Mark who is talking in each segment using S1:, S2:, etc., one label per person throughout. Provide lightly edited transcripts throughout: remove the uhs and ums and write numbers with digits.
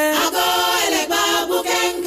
S1: Ago elegba bukenke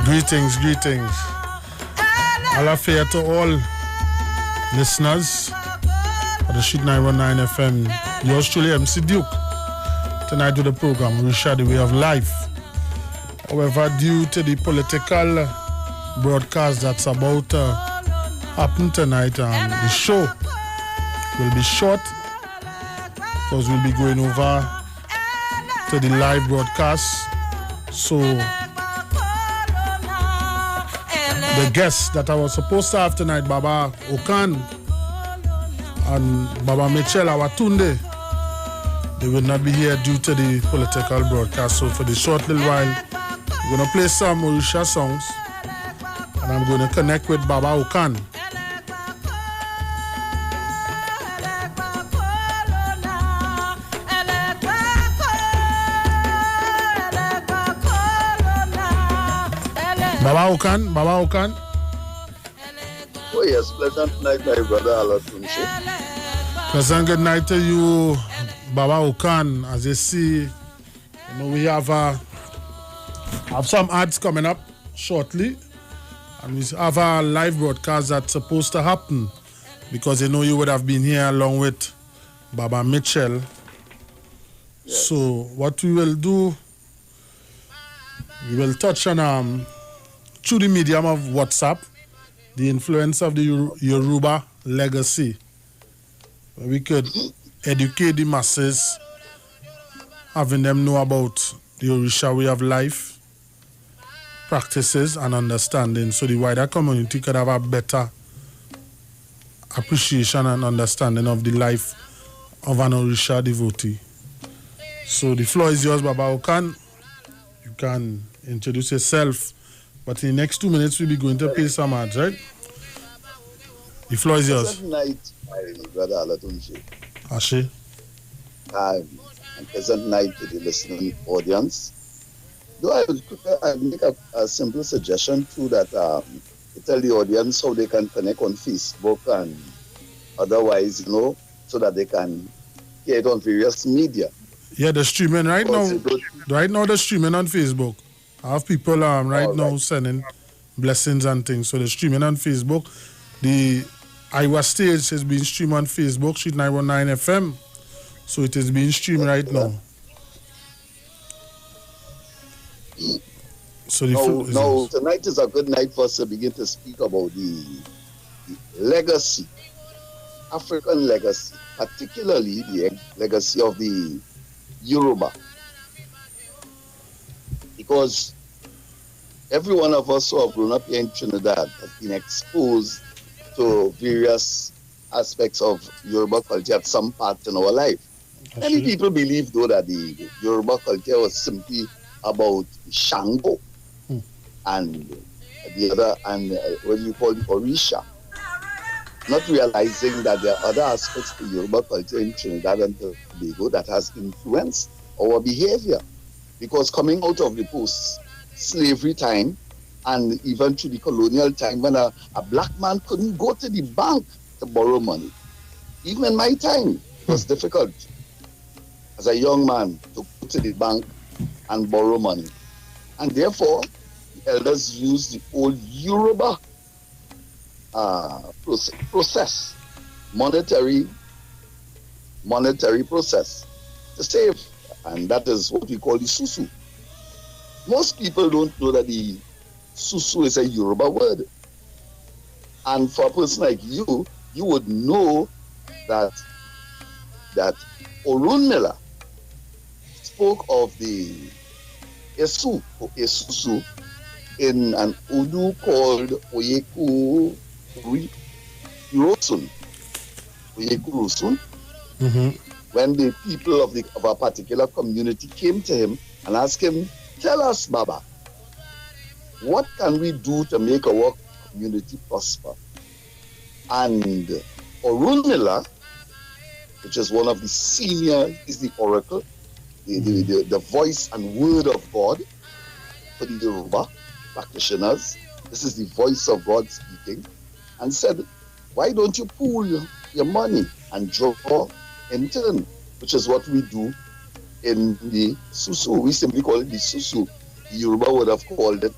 S1: Greetings. Alafia to all listeners of the Sheet 919 FM. Yours truly, MC Duke. Tonight to the program, we share the way of life. However, due to the political broadcast that's about to happen tonight, the show will be short because we'll be going over to the live broadcast. So the guests that I was supposed to have tonight, Baba Okan and Baba Mitchell Awatunde, they will not be here due to the political broadcast. So for the short little while, we're going to play some Orisha songs and I'm going to connect with Baba Okan. Baba Okan.
S2: Oh yes, pleasant night, my brother Alatunche.
S1: Pleasant good night to you, Baba Okan. As you see, we have some ads coming up shortly, and we have a live broadcast that's supposed to happen because you would have been here along with Baba Mitchell. Yes. So what we will do, we will touch on through the medium of WhatsApp, the influence of the Yoruba legacy. We could educate the masses, having them know about the Orisha way of life, practices and understanding, so the wider community could have a better appreciation and understanding of the life of an Orisha devotee. So the floor is yours, Baba Okan. You can introduce yourself. But in the next 2 minutes, we'll be going to play some ads, right? The floor is yours.
S2: Pleasant night, my brother Alatunche.
S1: Ashe.
S2: And pleasant night to the listening audience. Though I make a simple suggestion too that to tell the audience how they can connect on Facebook and otherwise, so that they can hear it on various media.
S1: Yeah, they're streaming right now. Right now, they're streaming on Facebook. I have people right now sending blessings and things. So they're streaming on Facebook. The Iowa stage has been streamed on Facebook, Sheet 919 FM. So it is being streamed right now. So
S2: now tonight is a good night for us to begin to speak about the legacy, African legacy, particularly the legacy of the Yoruba. Because every one of us who have grown up here in Trinidad has been exposed to various aspects of Yoruba culture at some part in our life. Many people believe, though, that the Yoruba culture was simply about Shango and the other, and what you call Orisha, not realizing that there are other aspects to Yoruba culture in Trinidad and Tobago that has influenced our behavior. Because coming out of the post-slavery time and even through the colonial time when a black man couldn't go to the bank to borrow money. Even in my time, it was difficult as a young man to go to the bank and borrow money. And therefore, the elders used the old Yoruba process, monetary process to save. And that is what we call the susu. Most people don't know that the susu is a Yoruba word. And for a person like you would know that Orunmila spoke of the Esu or Esusu in an Udu called Oyeku Rosun. Oyeku Rosun. When the people of a particular community came to him and asked him, "Tell us, Baba, what can we do to make our community prosper?" And Orunmila, which is one of the senior, is the oracle, the voice and word of God for the Yoruba practitioners. This is the voice of God speaking, and said, "Why don't you pool your money and draw in turn?" Which is what we do in the susu. We simply call it the susu. The Yoruba would have called it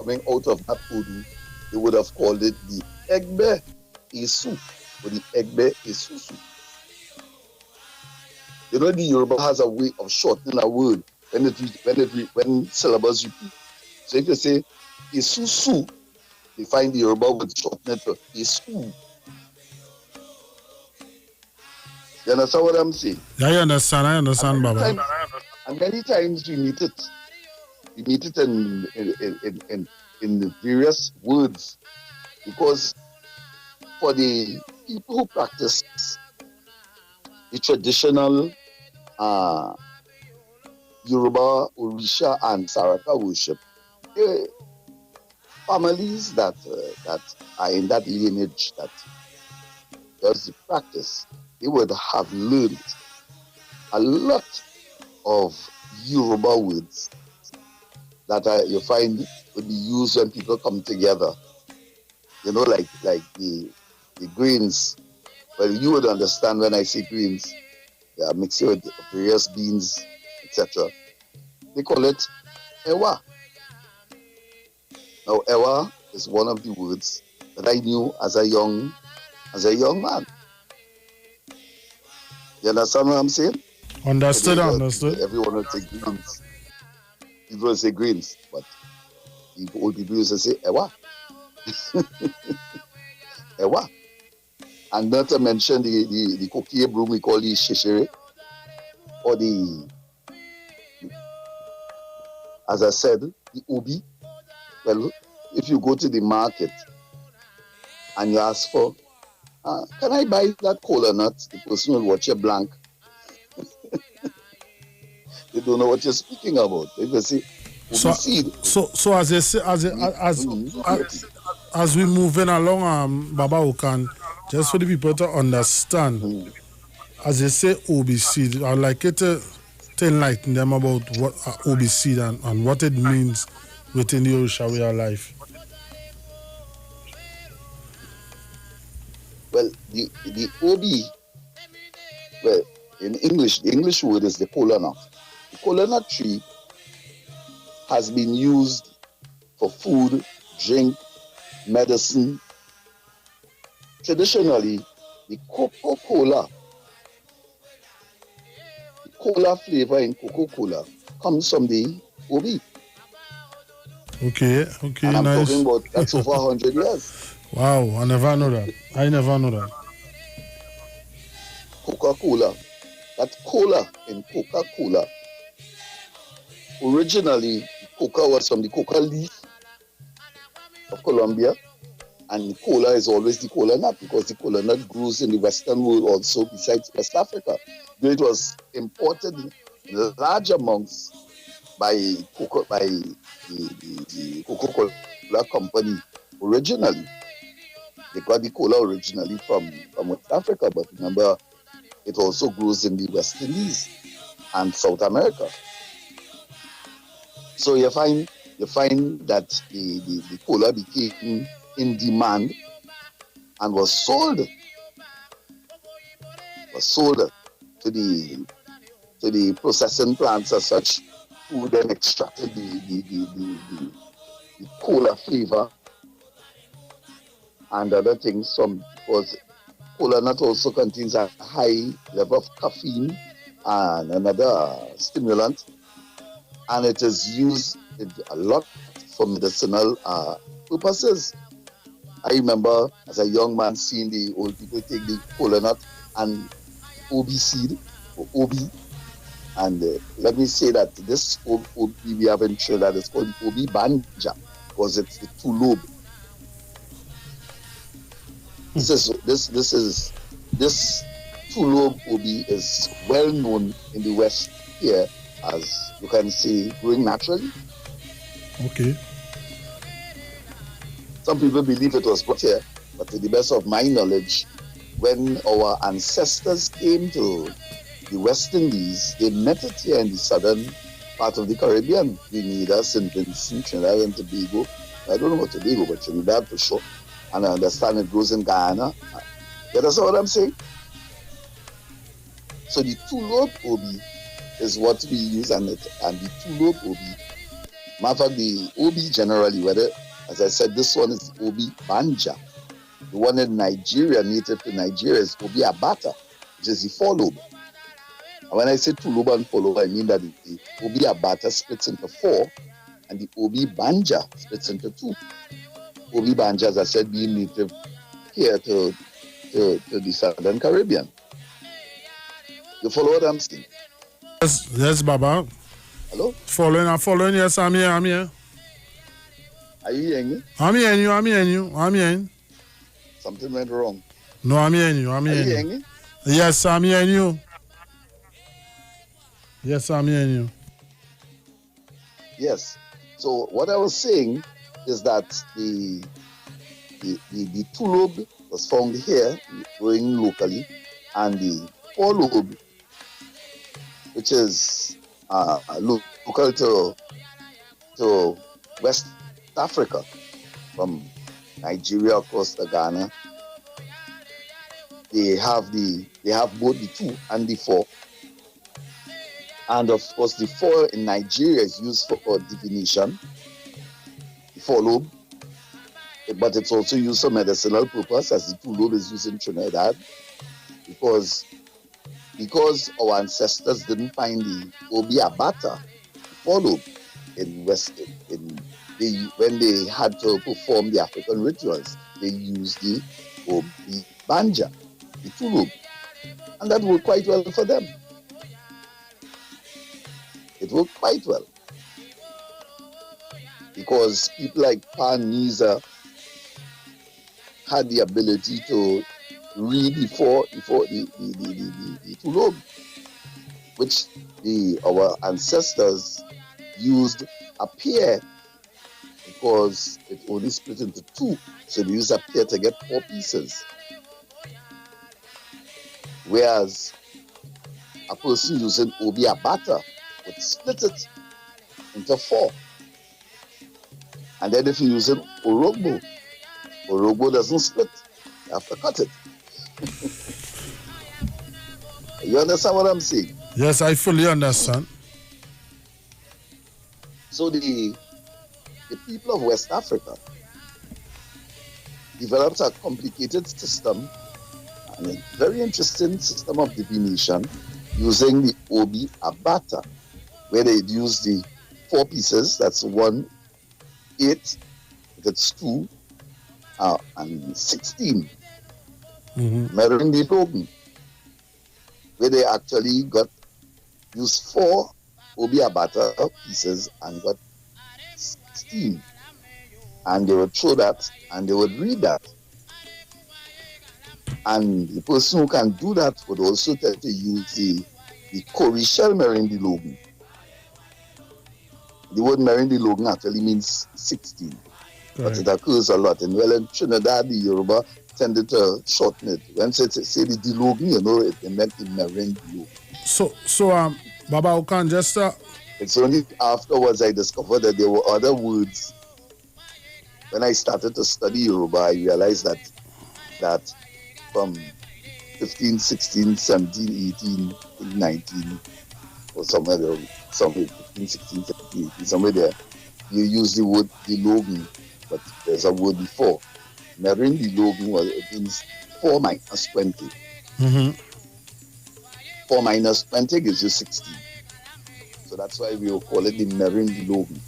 S2: coming out of that Urdu, they would have called it the Egbe Esu or the Egbe Esusu. You know, the Yoruba has a way of shortening a word when syllables repeat. So if you say Esusu, they find the Yoruba would shorten it to Esu. You understand what I'm saying?
S1: Yeah, I understand, Baba.
S2: And many times we meet it. We meet it in the various words. Because for the people who practice the traditional Yoruba, Orisha, and Saraka worship, families that are in that lineage that does the practice, they would have learned a lot of Yoruba words that you find would be used when people come together. You know, like the grains. Well, you would understand when I say grains. They are mixed with various beans, etc. They call it ewa. Now, ewa is one of the words that I knew as a young man. You understand what I'm saying?
S1: Understood.
S2: Everyone will say greens. People will say greens, but old people used to say ewa. Ewa. And not to mention the coquille broom we call the sheshere, or as I said, the obi. Well, if you go to the market and you ask for, can I buy that cola nut? The person will watch you blank. They don't know what you're speaking about. They will say, seed.
S1: So as they say, as we moving along, Baba Okan, just for the people to understand, as they say Obi seed, I'd like it to enlighten them about what Obi seed and what it means within the Orisha way of life.
S2: Well, the Obi, well, in English, the English word is the kola nut. The kola nut tree has been used for food, drink, medicine. Traditionally, the Coca-Cola, the cola flavor in Coca-Cola comes from the Obi.
S1: Okay,
S2: and I'm
S1: nice.
S2: talking about that's over 100 years.
S1: Wow, I never know that.
S2: Coca-Cola, that cola in Coca-Cola. Originally, coca was from the coca leaf of Colombia, and cola is always the cola nut because the cola nut grows in the Western world also besides West Africa. Though it was imported in large amounts by the Coca-Cola company originally. They got the cola originally from West Africa, but remember, it also grows in the West Indies and South America. So you find that the cola became in demand and was sold to the processing plants as such, who then extracted the cola flavor and other things from, because cola nut also contains a high level of caffeine and another stimulant, and it is used a lot for medicinal purposes. I remember as a young man seeing the old people take the cola nut and Obi seed, or Obi, and let me say that this Obi we have in Trinidad is called Obi Banja, because it's the two lobe. This two lobe Obi is well known in the West here, as you can see, growing naturally.
S1: Okay.
S2: Some people believe it was put here, but to the best of my knowledge, when our ancestors came to the West Indies, they met it here in the southern part of the Caribbean, Grenada, St. Vincent, Trinidad and Tobago. I don't know about Tobago, but Trinidad for sure. And I understand it grows in Guyana. You understand what I'm saying? So the two-lobe Obi is what we use, and the two-lobe Obi Matter of fact, the Obi generally, whether, as I said, this one is Obi Banja. The one in Nigeria, native to Nigeria, is Obi Abata, which is the four-lobe. And when I say two-lobe and four-lobe, I mean that the Obi Abata splits into four, and the Obi Banja splits into two. Obi Banja, as I said, being native here to the Southern Caribbean. You follow what I'm saying?
S1: Yes, Baba.
S2: Hello?
S1: I'm following. Yes, I'm here.
S2: Are you hearing me?
S1: I'm hearing you.
S2: Something went wrong.
S1: No, I'm hearing you.
S2: Are you hearing me?
S1: Yes, I'm hearing you.
S2: Yes. So what I was saying is that the two-lobe was found here, growing locally, and the four-lobe, which is local to West Africa, from Nigeria across to Ghana. They have both the two and the four. And of course, the four in Nigeria is used for divination, the four-lobe, but it's also used for medicinal purpose, as the two-lobe is used in Trinidad, because our ancestors didn't find the Obi Abata, the four-lobe, when they had to perform the African rituals. They used the Obi Banja, the two-lobe, and that worked quite well for them. It worked quite well, because people like Pan Niza had the ability to read before the two-lobe, which our ancestors used a pair, because it only split into two, so they used a pair to get 4 pieces. Whereas a person using Obi Abata would split it into 4. And then if you're using Orogbo doesn't split. You have to cut it. You understand what I'm saying?
S1: Yes, I fully understand.
S2: So the people of West Africa developed a complicated system, and a very interesting system of divination, using the Obi Abata, where they'd use the 4 pieces, that's 1, 8, that's 2, and 16. Merindi Logan, where they actually used 4 Obi Abata pieces and got 16. And they would show that, and they would read that. And the person who can do that would also tend to use the Korishel Merindi Logan. The word Merindi Logan actually means 16. But it occurs a lot. And well, in Trinidad, the Yoruba tended to shorten it. When they say the Dilogun, it meant the Merindi Logan.
S1: So, Baba Okan, just
S2: it's only afterwards I discovered that there were other words. When I started to study Yoruba, I realized that from 15, 16, 17, 18, 19, or somewhere there, 15, 16, 17, 18, somewhere there, you use the word Dilogun, but there's a word before. Merindi Logan means 4 minus 20. 4 minus 20 gives you 16. So that's why we will call it the Merindi Logan.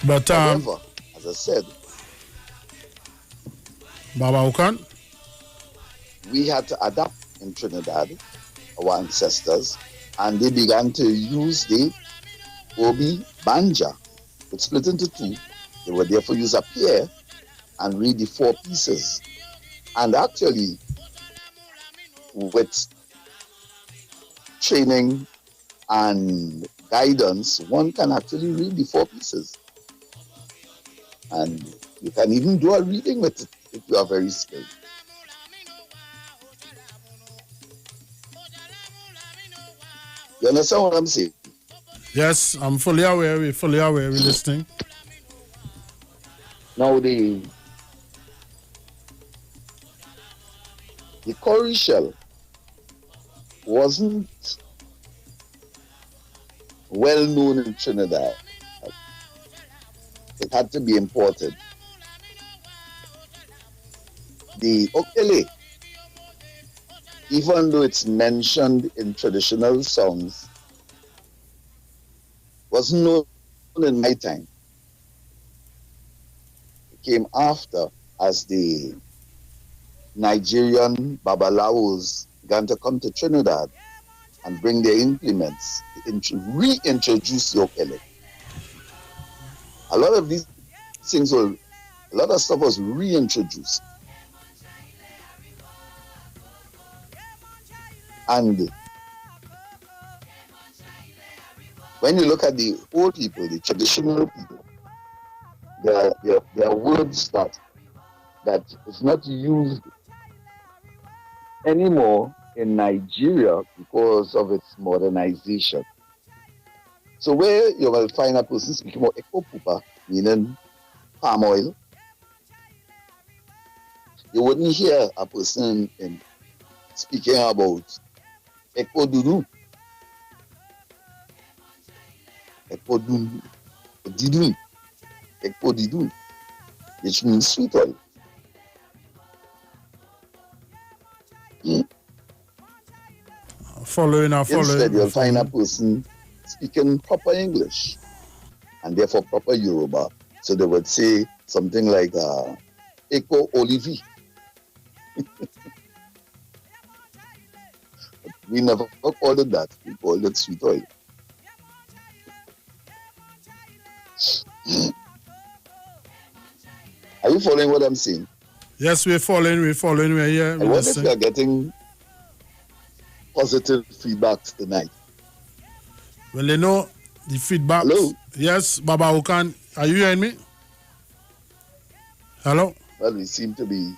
S1: But
S2: however, as I said,
S1: Baba Okan,
S2: we had to adapt in Trinidad, our ancestors, and they began to use the Obi Banja, which split into 2. They would therefore use a pair and read the 4 pieces. And actually, with training and guidance, one can actually read the 4 pieces. And you can even do a reading with it if you are very skilled. You understand what I'm saying?
S1: Yes, I'm fully aware. We're listening.
S2: Now the cowrie shell wasn't well known in Trinidad. It had to be imported. The ukele, even though it's mentioned in traditional songs, wasn't known in my time. It came after as the Nigerian babalawos began to come to Trinidad and bring their implements, reintroduce the ukele. A lot of these things a lot of stuff was reintroduced. And when you look at the old people, the traditional people, there are words that is not used anymore in Nigeria because of its modernization. So where you will find a person speaking about ekopupa, meaning palm oil, you wouldn't hear a person speaking about ekodudu, ekodidu, which means sweet oil. Instead, you'll find a person speaking proper English and therefore proper Yoruba. So they would say something like Eko Olivi. We never called it that. We called it sweet oil. Are you following what I'm saying?
S1: Yes, we're following. We're here.
S2: I wonder if you are getting positive feedbacks tonight.
S1: Well, you know, the feedback.
S2: Hello?
S1: Yes, Baba Ukan. Are you hearing me? Hello?
S2: Well, we seem to be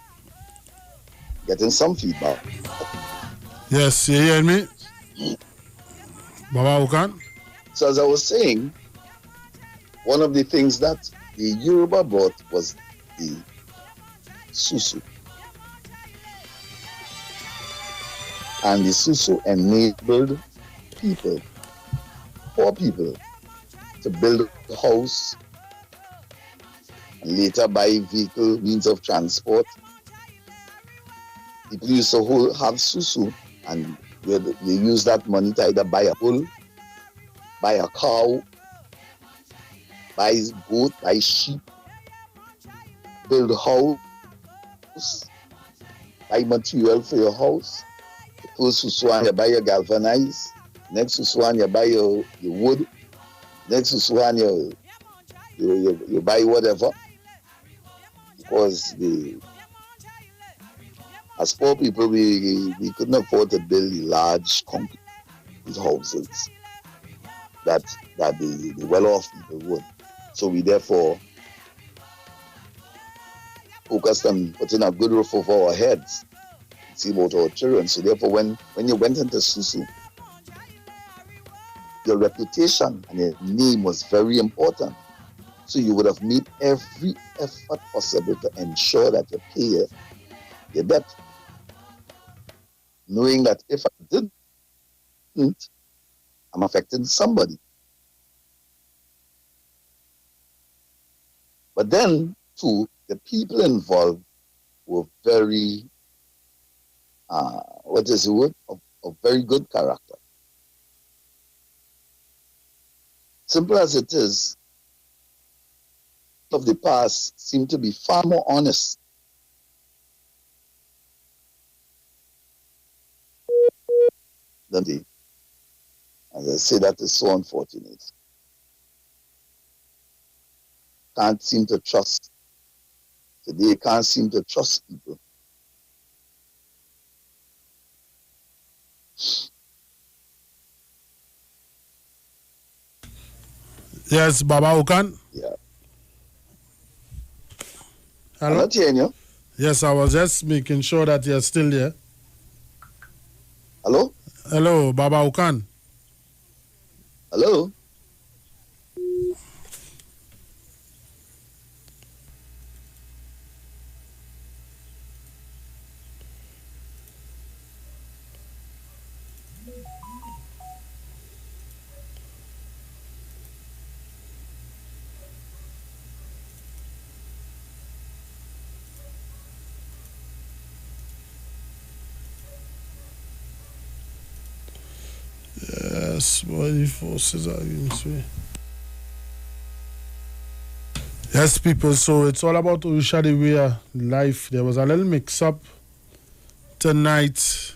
S2: getting some feedback.
S1: Yes, you hearing me? Baba Ukan?
S2: So as I was saying, one of the things that the Yoruba brought was the susu. And the susu enabled people, poor people, to build a house and later buy vehicle, means of transport. People used to have susu and they use that money to either buy a bull, buy a cow, buy goat, buy sheep, build a house, buy material for your house. The first susuan you buy your galvanized, next susuan you buy your wood, next susuan you buy whatever. Because as poor people we couldn't afford to build large concrete houses that the well-off people would. So we therefore focused on putting a good roof over our heads, see about our children. So therefore when you went into susu, your reputation and your name was very important. So you would have made every effort possible to ensure that you pay your debt. Knowing that if I didn't, I'm affecting somebody. But then, too, the people involved were very, what is the word? Of very good character. Simple as it is, of the past seem to be far more honest than they. As I say, that is so unfortunate. Can't seem to trust. Today, can't seem to trust people.
S1: Yes, Baba Ukan.
S2: Yeah.
S1: Hello?
S2: I'm not hearing you.
S1: Yes, I was just making sure that you're still there.
S2: Hello?
S1: Hello, Baba Ukan.
S2: Hello?
S1: Yes, boy, the forces are against me. Yes, people, so it's all about Orisha the Way life. There was a little mix up tonight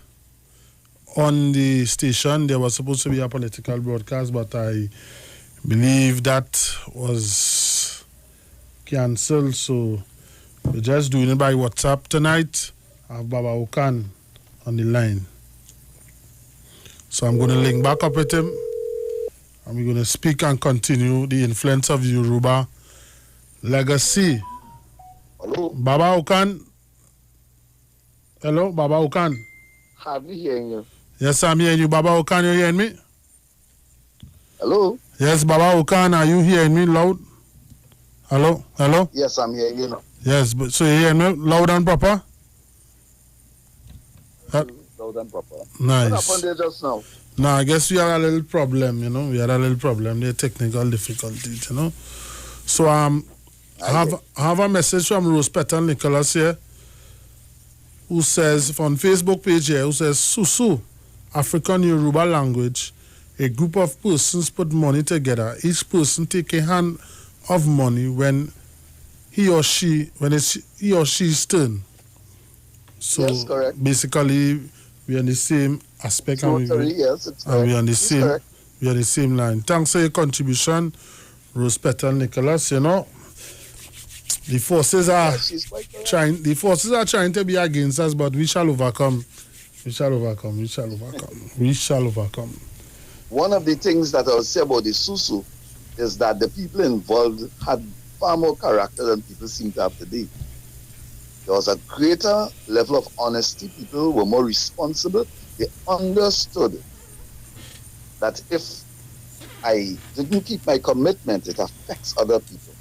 S1: on the station. There was supposed to be a political broadcast, but I believe that was cancelled. So we're just doing it by WhatsApp tonight. I have Baba Okan on the line. So I'm going to link back up with him and we're going to speak and continue the influence of Yoruba legacy.
S2: Hello?
S1: Baba Okan. Hello, Baba Okan.
S2: Hardly hearing you.
S1: Yes, I'm hearing you. Baba Okan, you hearing me?
S2: Hello?
S1: Yes, Baba Okan, are you hearing me loud? Hello? Hello?
S2: Yes, I'm hearing you now.
S1: Yes, but so you hearing me loud and proper?
S2: Loud and proper.
S1: Nice.
S2: What happened there just now?
S1: No, I guess we had a little problem, you know. We had a little problem. There are technical difficulties, you know. So I have a message from Rose Petal Nicholas here, who says on Facebook page here, who says Susu, African Yoruba language, a group of persons put money together. Each person take a hand of money when he or she's turn. So
S2: yes, correct.
S1: basically we're on the same aspect
S2: Totally, yes, it's correct.
S1: and we're on the
S2: It's
S1: same
S2: correct.
S1: we're on the same line. Thanks for your contribution, Rose Petal Nicholas. You know, the forces are
S2: Yes, she's quite correct.
S1: trying to be against us, but we shall overcome. We shall overcome. We shall overcome. We shall overcome.
S2: One of the things that I would say about the Susu is that the people involved had far more character than people seem to have today. There was a greater level of honesty. People were more responsible. They understood that if I didn't keep my commitment, it affects other people.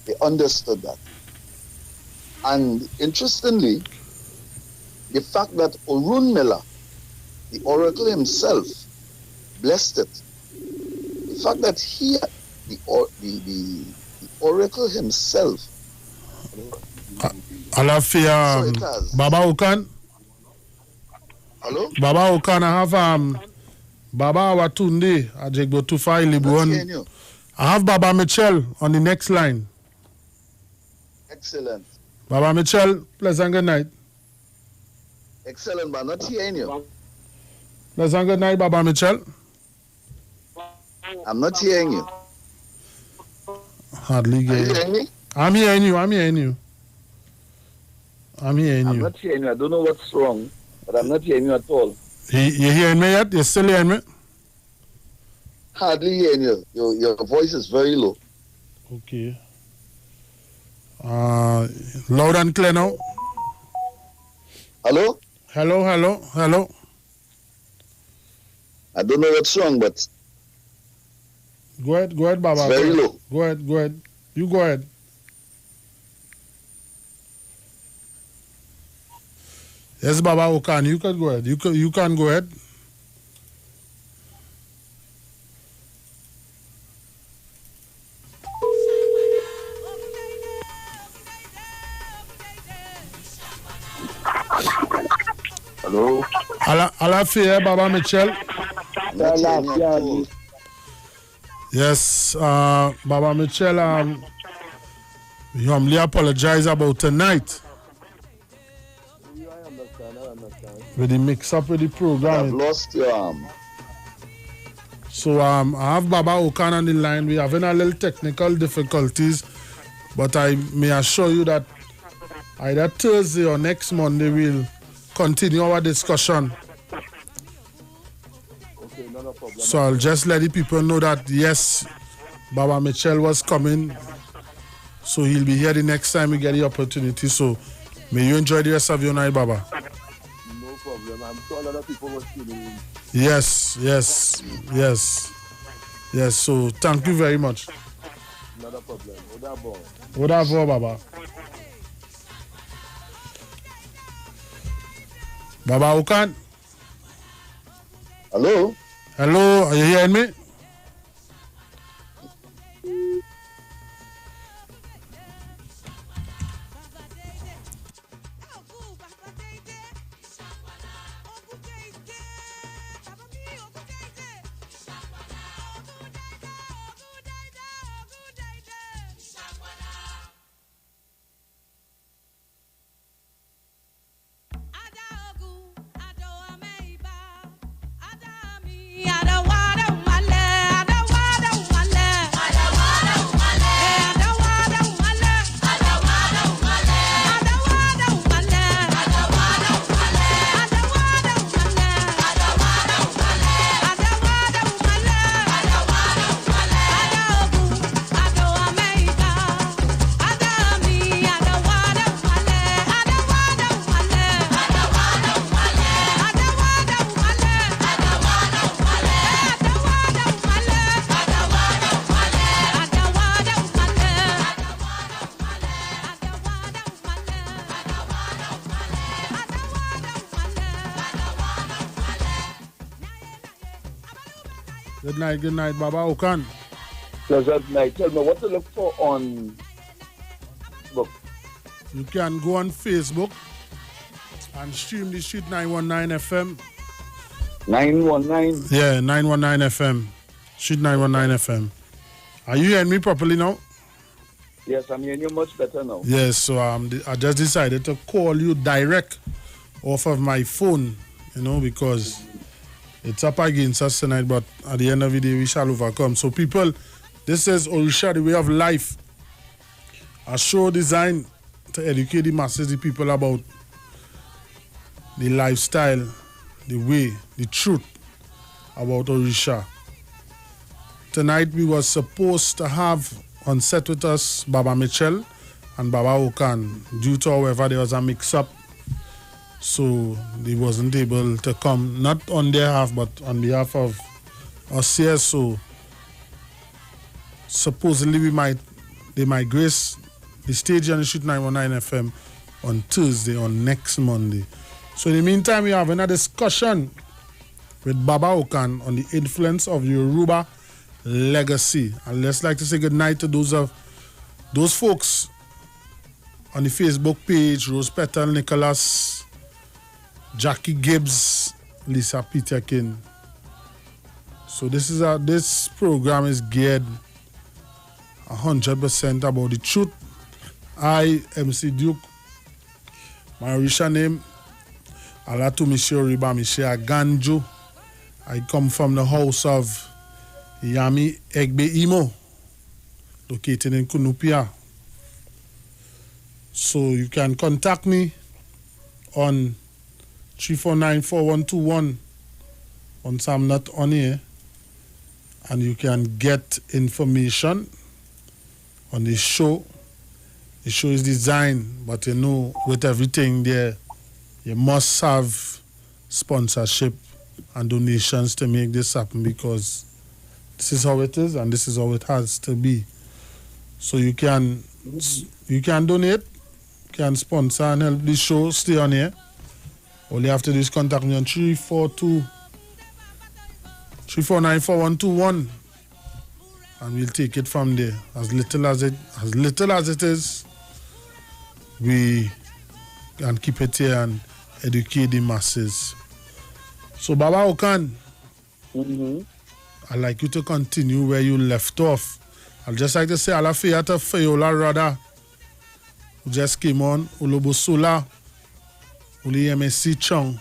S2: They understood that. And interestingly, the fact that Orunmila, the oracle himself, blessed it. The fact that he, the oracle himself,
S1: Alafia,
S2: So it has.
S1: Baba Okan.
S2: Hello?
S1: Baba Okan, I have Baba Watunde, Ajegbo Tufai
S2: Not
S1: Libuon.
S2: hearing you.
S1: I have Baba Mitchell on the next line.
S2: Excellent.
S1: Baba Mitchell, pleasant good night.
S2: Excellent, but not hearing you.
S1: Pleasant good night, Baba Mitchell.
S2: I'm not hearing you.
S1: Hardly
S2: Are you
S1: get you.
S2: hearing me?
S1: I'm hearing you. I'm hearing you. I'm hearing
S2: I'm
S1: you.
S2: not hearing you. I don't know what's wrong, but I'm not hearing you at all.
S1: You hearing me yet? You still hearing me?
S2: Hardly hearing you. Your voice is very low.
S1: Okay. Loud and clear now.
S2: Hello?
S1: Hello, hello, hello.
S2: I don't know what's wrong, but
S1: Go ahead, Baba.
S2: it's very low.
S1: Go ahead. You go ahead. Yes, Baba Okan, you can go ahead. You can go ahead.
S2: Hello?
S1: Alafia, Baba Mitchell.
S2: I'm not hearing you at all.
S1: Yes, Baba Mitchell, we humbly apologize about tonight
S2: I understand.
S1: with the mix up with the
S2: I've
S1: program.
S2: lost your arm.
S1: So I have Baba Okan on the line. We're having a little technical difficulties, but I may assure you that either Thursday or next Monday we'll continue our discussion.
S2: Okay, no problem.
S1: So I'll just let the people know that yes, Baba Mitchell was coming. So he'll be here the next time we get the opportunity. So may you enjoy the rest of your night, Baba.
S2: No problem. I'm sure a lot of people were tuning in.
S1: Yes. So thank you very much.
S2: Not a problem. Odabo.
S1: Whatever, Baba. Baba Okan.
S2: Hello?
S1: Hello, are you hearing me? Good night, Baba Okan.
S2: Pleasant night. Tell me what to look for on Facebook.
S1: You can go on Facebook and stream the Street 919 FM.
S2: 919.
S1: Yeah, 919 FM. Street 919 FM. Are you hearing me properly now?
S2: Yes, I'm hearing you much better now.
S1: Yes, so I just decided to call you direct off of my phone, because it's up against us tonight, but at the end of the day, we shall overcome. So people, this is Orisha, the way of life. A show designed to educate the masses, the people about the lifestyle, the way, the truth about Orisha. Tonight we were supposed to have on set with us Baba Mitchell and Baba Okan. Due to however there was a mix-up, so they wasn't able to come, not on their behalf but on behalf of us here. So supposedly they might grace the stage on the Street 919 FM on Thursday, on next Monday. So in the meantime, we are having a discussion with Baba Okan on the influence of Yoruba legacy. And let's like to say good night to those folks on the Facebook page: Rose Petal, Nicholas, Jackie Gibbs, Lisa Peterkin. So this program is geared 100% about the truth. I, MC Duke, my Orisha name, Alatu Mishi Oriba Mishi Aganjo. I come from the house of Yami Egbe Imo, located in Kunupia. So you can contact me on 3494121 once I'm not on here, and you can get information on the show. The show is designed, but with everything there, you must have sponsorship and donations to make this happen, because this is how it is and this is how it has to be. So you can donate, can sponsor and help the show stay on here. All you have to do is contact me on 3494121, and we'll take it from there. As little as it is, we can keep it here and educate the masses. So Baba Okan, I'd like you to continue where you left off. I'd just like to say Alafia to Fayola Rada, who just came on, Ulobosula, Uli MSC Chong,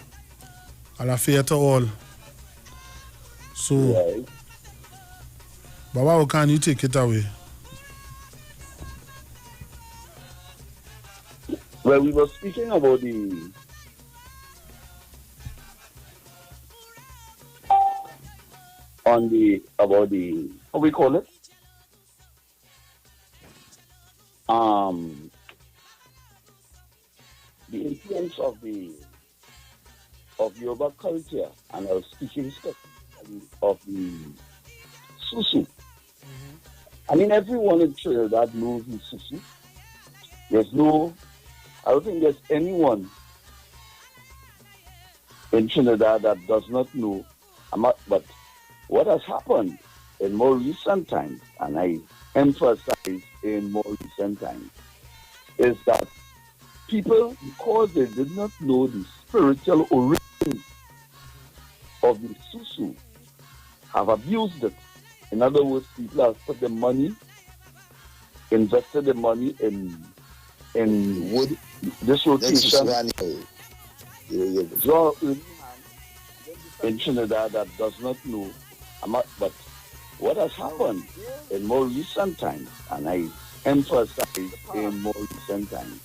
S1: Alafia to all. So,
S2: Right.
S1: Baba Okan, you take it away.
S2: Well, we were speaking about how we call it? The influence of Yoruba culture, and I was speaking specifically of the Susu. I mean, everyone in Trinidad knows the Susu. I don't think there's anyone in Trinidad that does not know. But what has happened in more recent times, and I emphasize in more recent times, is that people, because they did not know the spiritual origin of the Susu, have abused it. In other words, people have put the money, invested the money in wood, this rotation. Draw in Trinidad that does not know. But what has happened in more recent times, and I emphasize in more recent times,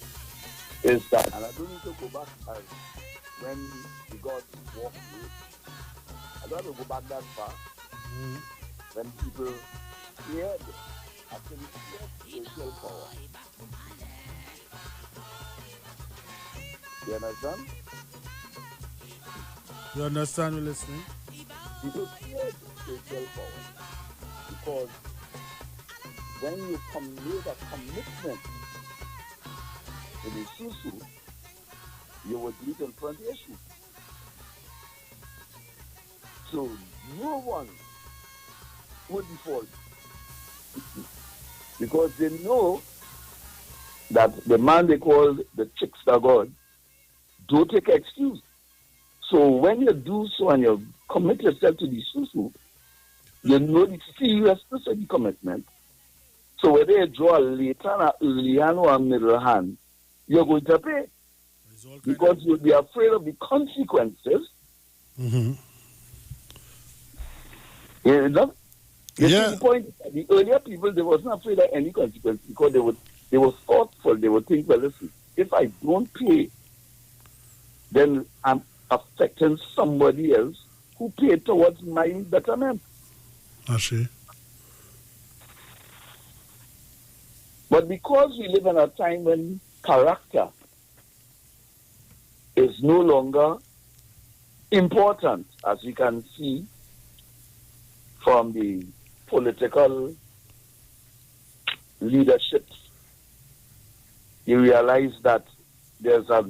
S2: is that, and I don't need to go back as when the gods walked through. I don't have to go back that far. When people feared, actually feared spiritual power. You understand?
S1: You understand? We're listening.
S2: People feared spiritual power because when you made a commitment to the Susu, you would do it in front of Yeshu. So no one would default. Because they know that the man they call the trickster God don't take excuse. So when you do so and you commit yourself to the susu, you know the seriousness of the commitment. So whether you draw a later, an early hand or a middle hand, you're going to pay. Because you'll be afraid of the consequences.
S1: Mm-hmm.
S2: You know? You
S1: Yeah.
S2: see the point? The earlier people, they wasn't afraid of any consequence because they were thoughtful. They would think, well, listen, if I don't pay, then I'm affecting somebody else who paid towards my betterment.
S1: I see.
S2: But because we live in a time when character is no longer important, as we can see from the political leaderships, you realize that there's a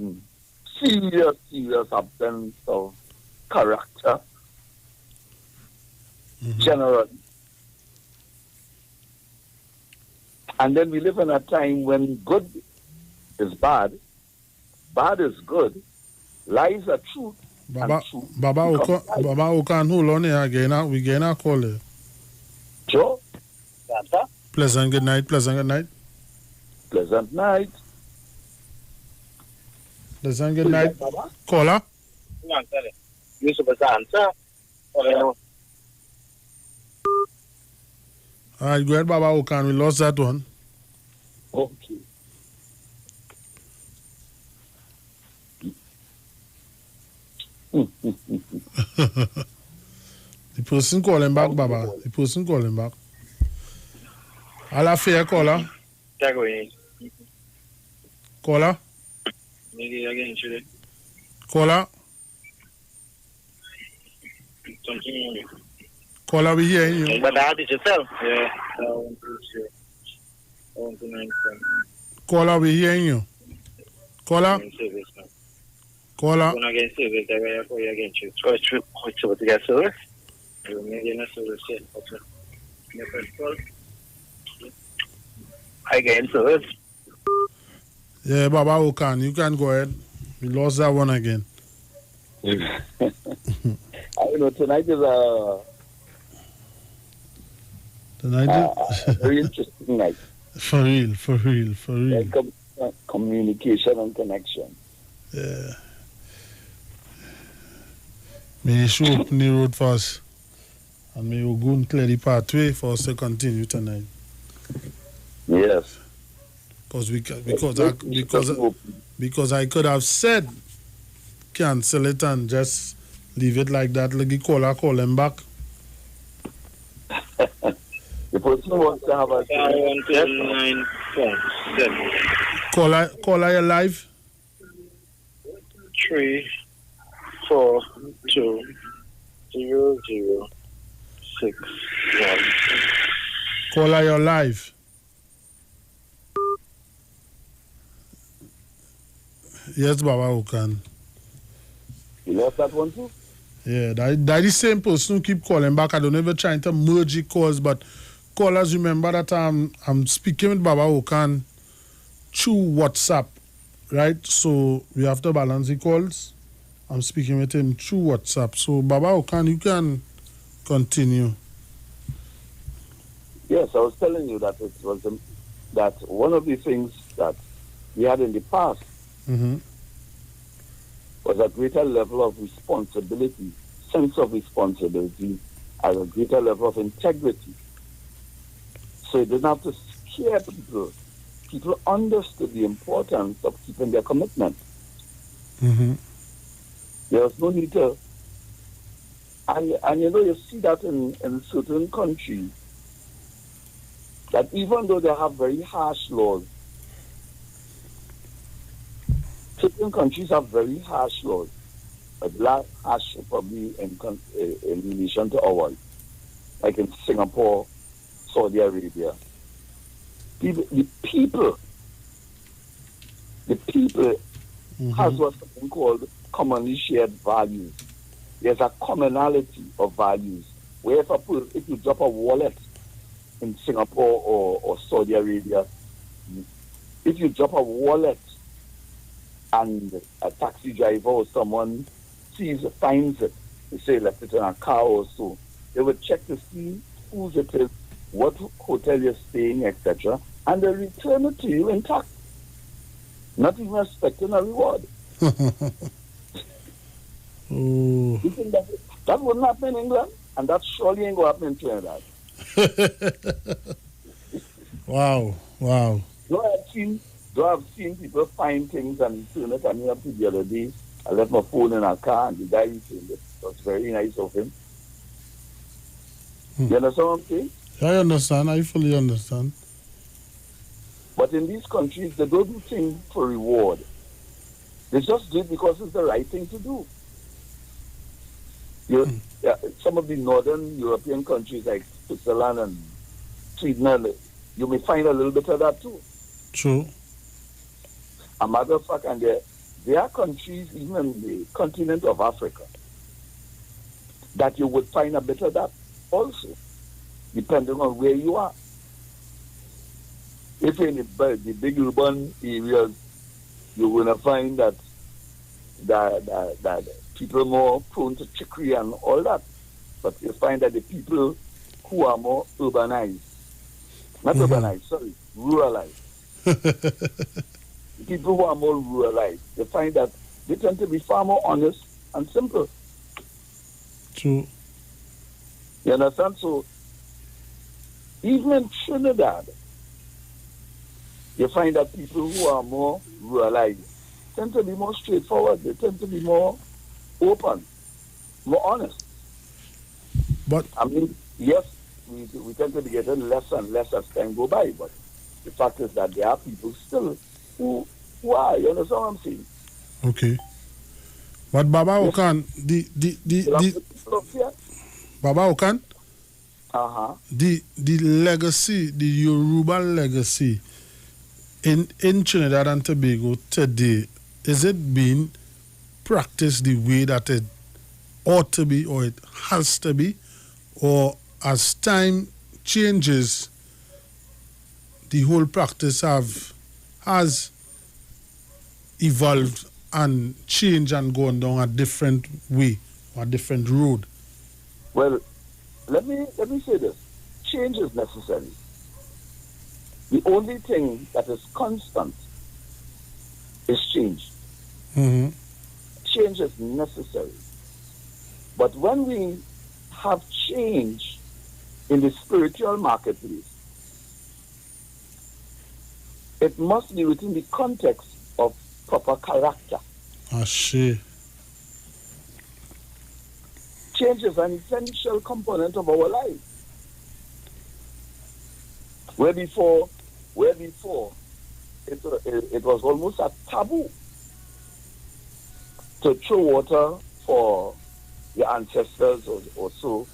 S2: serious absence of character, generally. And then we live in a time when good is bad, bad is good, lies are truth.
S1: Baba Okan, hold on here again. We getting a call here.
S2: Sure.
S1: Pleasant good night. Pleasant good night.
S2: Pleasant night.
S1: Pleasant good night. Caller.
S3: You supposed to answer.
S1: All right, go ahead, Baba Okan. We lost that one.
S2: Okay.
S1: The person calling back, Baba. The person calling back. All fair caller. Caller. Caller. Caller, we hearing you.
S3: But how did you tell? Yeah.
S1: Caller, we hearing you. Caller. Caller.
S3: When I get service, I go against you. So it's to get service. You may get a service. I get service.
S1: Yeah, Baba Okan, you can go ahead. We lost that one again.
S2: I know tonight is a very interesting night.
S1: For real.
S2: Communication and connection.
S1: Yeah. May you show open the road for us. And may you go and clear the pathway for us to continue tonight.
S2: Yes.
S1: Because I could have said cancel it and just leave it like that. Like the caller call him back.
S2: The person wants to have a
S3: 129.7.
S1: Caller, you live?
S3: 3, 4, 2, 0, 0, 6, 1.
S1: Caller, you're live. Yes, Baba Okan.
S2: You lost that one too?
S1: Yeah, that the same person who keep calling back. I don't ever trying to merge the calls, but callers remember that I'm speaking with Baba Okan through WhatsApp, right? So we have to balance the calls. I'm speaking with him through WhatsApp. So Baba Okan, you can continue.
S2: Yes, I was telling you that that one of the things that we had in the past was a greater level of responsibility, sense of responsibility, and a greater level of integrity. So you didn't have to scare people. People understood the importance of keeping their commitment. There was no need to, and you know, you see that in certain countries, that even though they have very harsh laws, certain countries have very harsh laws, but less harsh probably in relation to ours, like in Singapore, Saudi Arabia. The people has what's called commonly shared values. There's a commonality of values where if you drop a wallet in Singapore or Saudi Arabia, if you drop a wallet and a taxi driver or someone finds it, they say left it in a car or so, they would check to see whose it is, what hotel you're staying, etc., and they return it to you intact, not even expecting a reward.
S1: Oh.
S2: You think that wouldn't happen in England, and that surely ain't going to happen in Trinidad.
S1: Wow.
S2: Though I've seen people find things and turn it. I mean, up to the other day, I left my phone in a car, and the guy returned it. It was very nice of him. You understand what I'm saying?
S1: I understand. I fully understand.
S2: But in these countries, they don't do things for reward. They just do it because it's the right thing to do. Some of the northern European countries like Switzerland and Sweden, you may find a little bit of that too.
S1: True.
S2: A matter of fact, and there are countries, even in the continent of Africa, that you would find a bit of that also, depending on where you are. If in the big urban areas, you're going to find that people are more prone to trickery and all that. But you find that the people who are more urbanized, not urbanized, sorry, ruralized. The people who are more ruralized, you find that they tend to be far more honest and simple.
S1: True.
S2: You understand? So, even in Trinidad, you find that people who are more ruralized tend to be more straightforward. They tend to be more open, more honest.
S1: But
S2: I mean, yes, we tend to be getting less and less as time go by, but the fact is that there are people still who are, you understand what I'm saying?
S1: okay. But Baba Okan, Baba Okan, the legacy, the Yoruba legacy in Trinidad and Tobago today, is it being practiced the way that it ought to be or it has to be? Or as time changes, the whole practice has evolved and changed and gone down a different way or a different road?
S2: Well, let me say this. Change is necessary. The only thing that is constant is change.
S1: Mm-hmm.
S2: Change is necessary. But when we have change in the spiritual marketplace, it must be within the context of proper character.
S1: Ashe.
S2: Change is an essential component of our life. Where before it was almost a taboo to throw water for your ancestors or so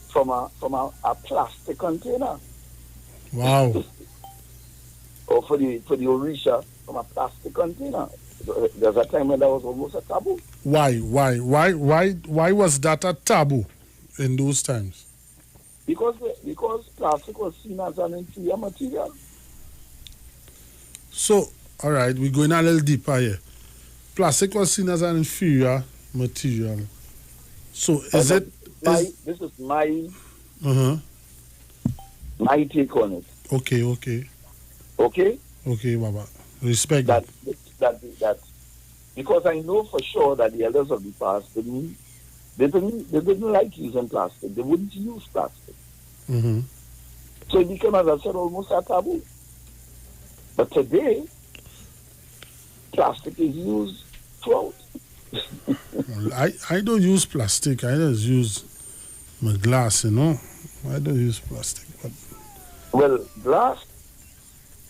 S2: from a plastic container.
S1: Wow.
S2: Or for the Orisha from a plastic container. There's a time when that was almost a taboo.
S1: Why was that a taboo in those times?
S2: Because plastic was seen as an inferior material.
S1: So, all right, we're going a little deeper here. Plastic was seen as an inferior material. So, this
S2: is my take on it.
S1: Okay. Okay, Baba. Respect
S2: that. Because I know for sure that the elders of the past didn't like using plastic. They wouldn't use plastic.
S1: Mm-hmm.
S2: So it became, as I said, almost a taboo. But today, plastic is used throughout.
S1: I don't use plastic. I just use my glass, I don't use plastic. But...
S2: Well, glass,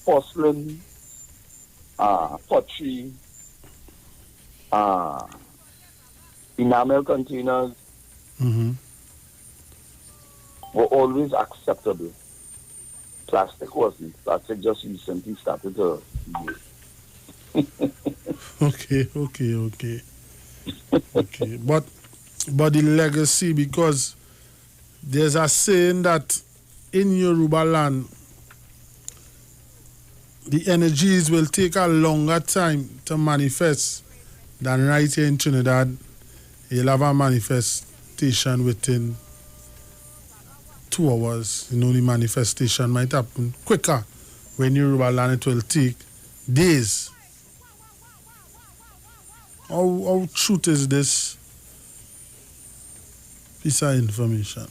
S2: porcelain, pottery, enamel containers were always acceptable. Plastic wasn't. Plastic just recently started to
S1: Okay. But the legacy, because there's a saying that in Yoruba land, the energies will take a longer time to manifest than right here in Trinidad. You'll have a manifestation within 2 hours. You know, the manifestation might happen quicker. When Yoruba land, it will take days. How truth is this piece of information?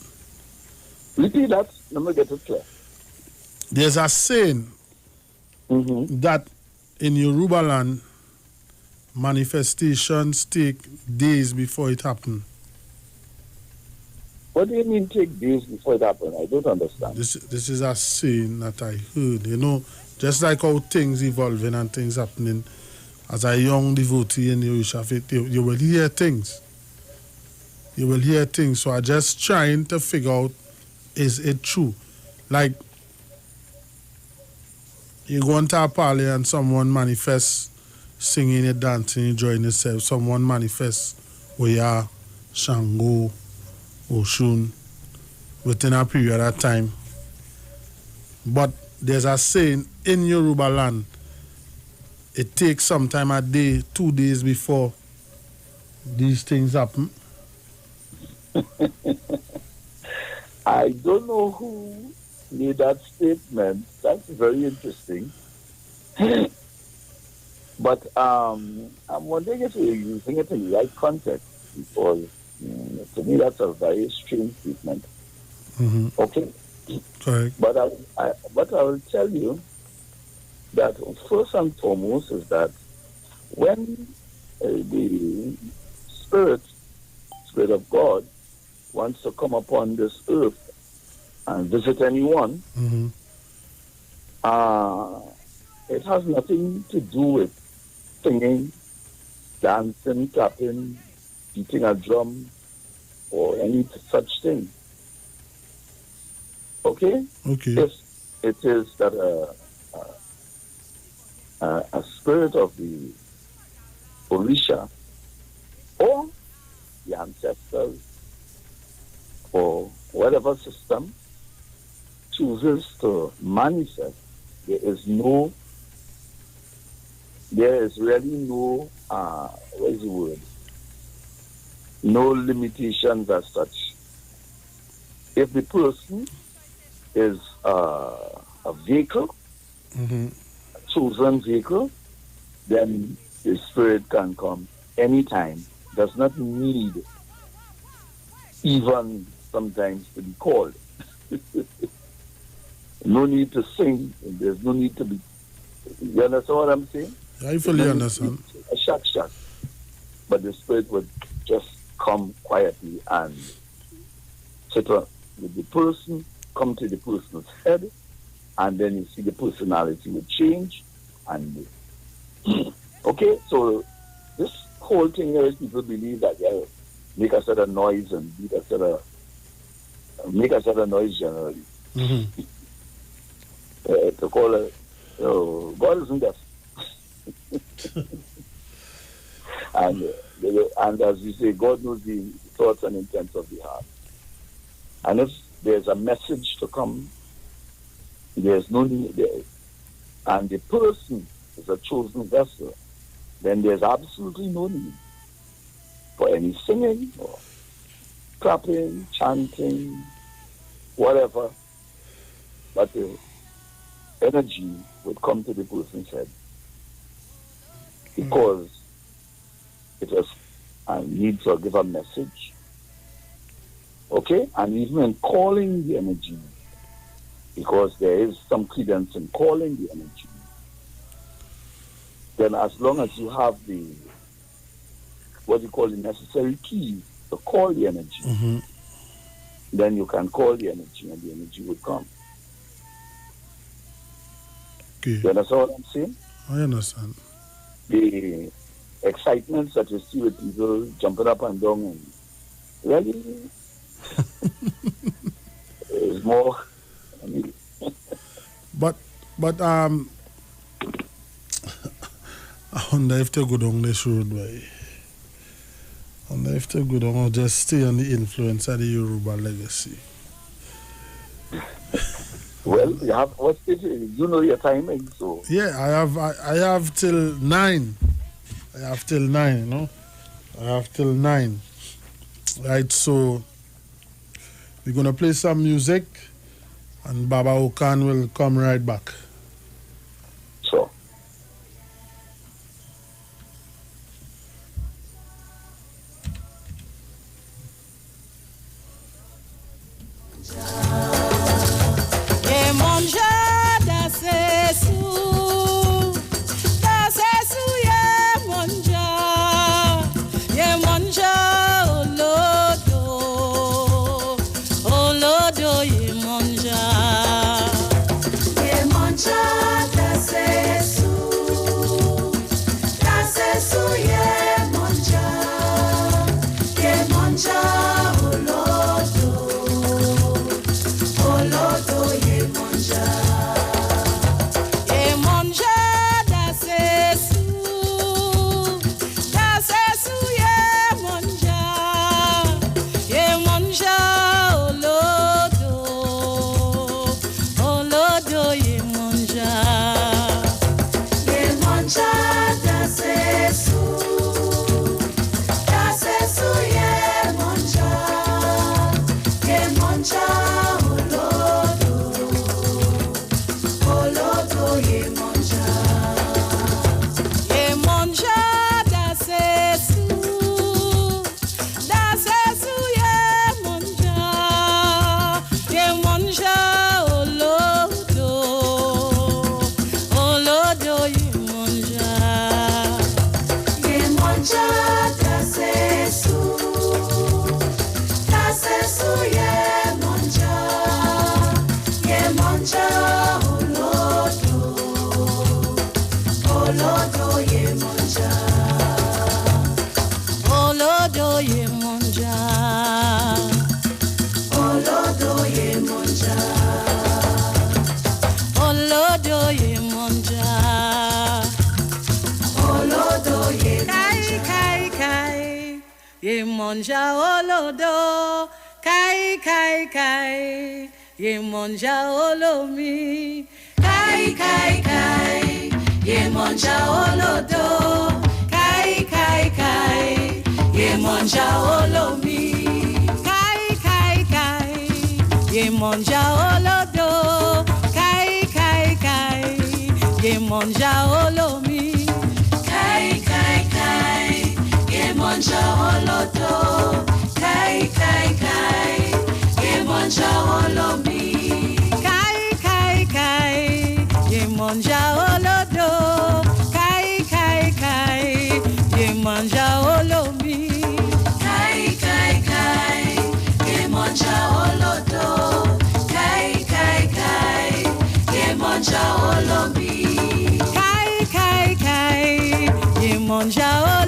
S4: Repeat that. Let me get it clear.
S1: There's a saying that in Yoruba land, manifestations take days before it happens.
S4: What do you mean take days before it happens? I don't understand.
S1: This is a saying that I heard. You know, just like how things evolving and things happening. As a young devotee in the Orisha faith, you will hear things. You will hear things. So I'm just trying to figure out, is it true? Like, you go into a party and someone manifests singing and dancing, enjoying yourself. Someone manifests Oya, Shango, Oshun within a period of time. But there's a saying in Yoruba land, it takes sometime a day, 2 days before these things happen.
S4: I don't know who made that statement. That's very interesting. But I'm wondering if you're using it in the right context, because to me that's a very strange statement. Okay.
S1: Correct.
S4: But I will tell you that first and foremost is that when the Spirit of God wants to come upon this earth and visit anyone, it has nothing to do with singing, dancing, clapping, beating a drum, or any such thing. Okay?
S1: Okay.
S4: If it is that a spirit of the Orisha or the ancestors or whatever system chooses to manifest, there is really no what is the word? No limitations as such. If the person is a vehicle, a chosen vehicle, then the spirit can come anytime. Does not need even sometimes to be called. No need to sing. There's no need to be. You understand what I'm saying?
S1: I fully understand.
S4: A shak. But the spirit would just come quietly and sit with the person, come to the person's head, and then you see the personality would change. And okay, so this whole thing here is people believe that make a certain noise and make a certain noise generally. To call it, God isn't deaf. And as you say, God knows the thoughts and intents of the heart. And if there's a message to come, there's no need there. And the person is a chosen vessel, then there's absolutely no need for any singing or clapping, chanting, whatever. But the energy would come to the person's head because it was a need to give a message. Okay? And even in calling the energy, because there is some credence in calling the energy, then as long as you have the, what you call the necessary keys to call the energy, then you can call the energy and the energy will come.
S1: Okay.
S4: You understand what I'm saying?
S1: I understand.
S4: The excitement that you see with people jumping up and down and really is more. I mean,
S1: But I wonder if they go down this road, boy. I wonder if they go down or just stay on the influence of the Yoruba legacy.
S4: Well, you have what stage? You know your timing, so.
S1: Yeah, I have till 9. I have till 9, you know. I have till 9. Right, so we're gonna play some music and Baba Okan will come right back.
S4: So.
S5: Monja olodo, kai kai kai, ye monja olomi, kai kai kai, ye monja olodo, kai kai kai, ye monja olomi, kai kai kai, ye monja olodo, kai kai kai, ye monja olomi, kai kai kai. Monja olodo, kai kai kai, ye monja olomi, kai kai kai, ye monja olodo, kai kai kai, ye monja olomi, kai kai kai, ye monja olodo, kai kai kai, ye monja olomi, kai kai kai, ye monja olodo.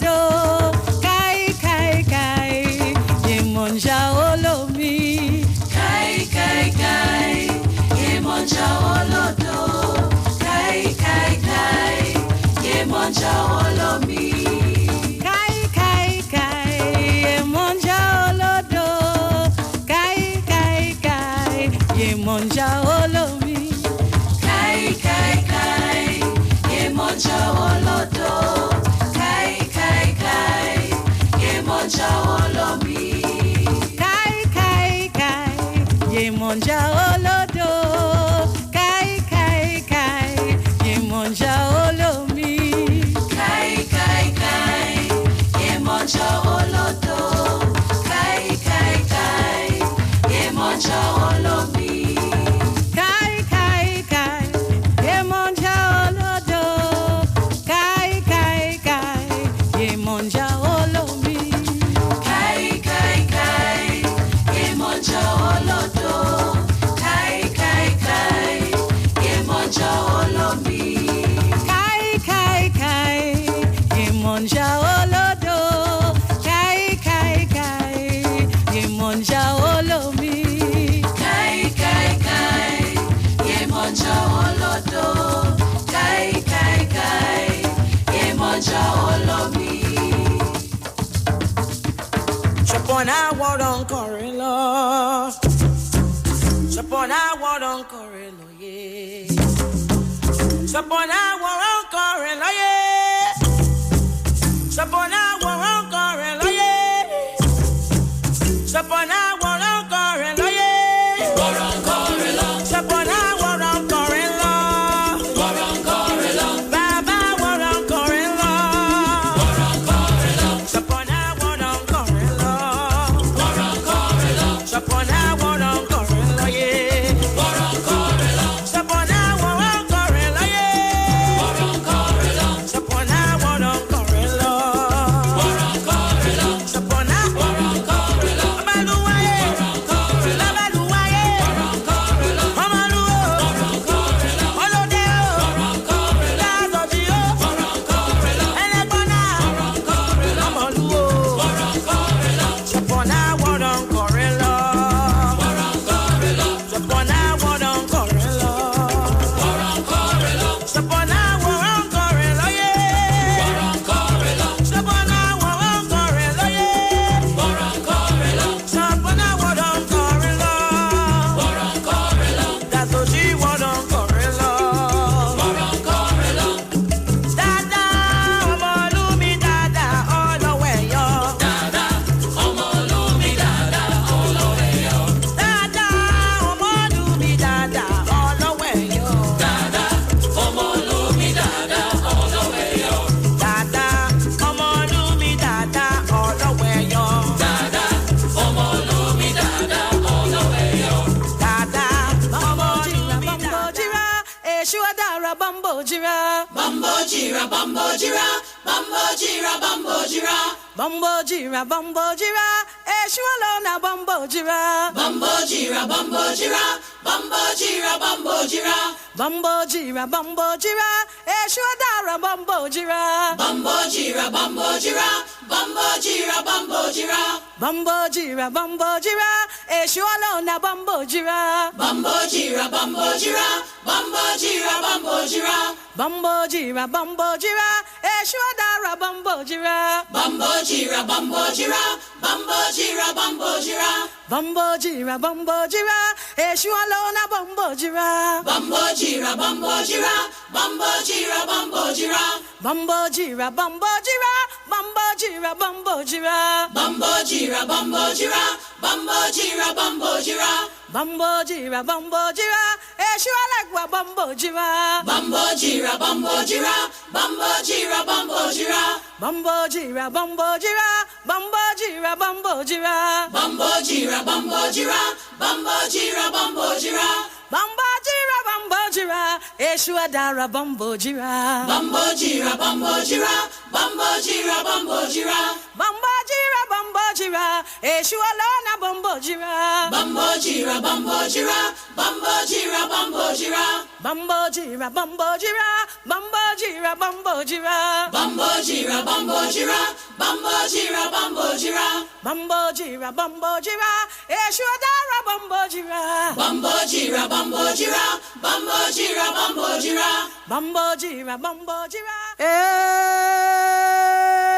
S5: Monja olomi, kai kai kai, ye monja olodo, kai kai kai, ye monja olomi, kai kai kai, ye monja olodo, kai kai kai, ye monja olomi, kai kai kai, ye monja olodo, kai kai kai, ye monja olomi. Ye monja olodo, kai kai kai, ye monja olomi, kai kai kai, ye monja olodo, kai kai kai, ye monja olomi, kai kai kai, ye monja olodo, kai kai kai, ye monja olomi, kai kai kai, ye monja olodo. Monja olodo, kai kai kai, ye monja olomi, kai kai kai, ye monja olodo, kai kai kai, ye monja olomi. Chopona waron korilo, Sapona waron korelo ye. Sapona waron korelo ye. Sapona waron korelo ye. Sapona waron korelo ye. Waron korelo. Sapona waron korelo. Waron korelo. Baba waron korelo. Waron korelo. Sapona waron korelo. Waron korelo. Sapona waron korelo ye. Waron korelo. Sapona waron korelo ye. Waron korelo. Sapona waron korelo. Waron korelo. Sapona waron korelo. Amaluwa ye. Waron korelo. Amaluwa ye. Waron korelo. Amaluwa. Waron korelo. Olode o. Waron korelo. Lazoji o. Waron korelo. Elegbona. Waron korelo. Amaluwa. Waron korelo. Sapona waron korelo. Waron korelo. Sapona waron korelo. Waron korelo. Sapona waron korelo ye. Waron korelo. Sapona waron korelo ye. Waron korelo. Sapona waron korelo. Waron korelo. Lazoji waron korelo. Waron korelo. Dada, Omolumi dada, Oloweyo. Dada, Omolumi dada, Oloweyo. Dada, Omolumi dada, Oloweyo. Dada, Omolumi dada, Oloweyo. Dada, Omolumi dada, Oloweyo. Dada, Omolumi dada, Oloweyo. Dada, Omolumi dada. Eshuadara bambojira. Bambojira, bambojira, bambojira, bambojira. Bambojira, bambojira. Eshualona bambojira. Bambojira, bambojira, bambojira, bambojira. Bambojira, bambojira. Eshuadara bambojira. Bambojira, bambojira, bambojira, bambojira. Bambojira, bambojira. Eshualona bambojira. Bambojira, bambojira, bambojira, bambojira. Bambojira, bambojira. Eshuadara bambojira. Bambojira, bambojira, bambojira, bambojira. Bambojira, bambojira. Eshualona bambojira. Bambojira, bambojira, bambojira, bambojira. Bambojira, bambojira, bambojira, bambojira. Bambojira, bambojira, bambojira, bambojira. Bambojira, bambojira. Eshualagwa bambojira. Bambojira, bambojira, bambojira, bambojira. Bambojira, bambojira, bambojira, bambojira. Bambojira, bambojira, bambojira, bambojira. Bambojira, bambojira, Eshuadara bambojira. Bambojira, bambojira, bambojira, bambojira. Bambojira, bambojira, Eshualona bambojira. Bambojira, bambojira, bambojira, bambojira. Bambojira, bambojira, bambojira, bambojira. Bambojira, bambojira, bambojira, bambojira. Bambojira, bambojira, Eshuadara bambojira. Bambojira, bambojira, bambojira, bambojira. Bambojira, bambojira.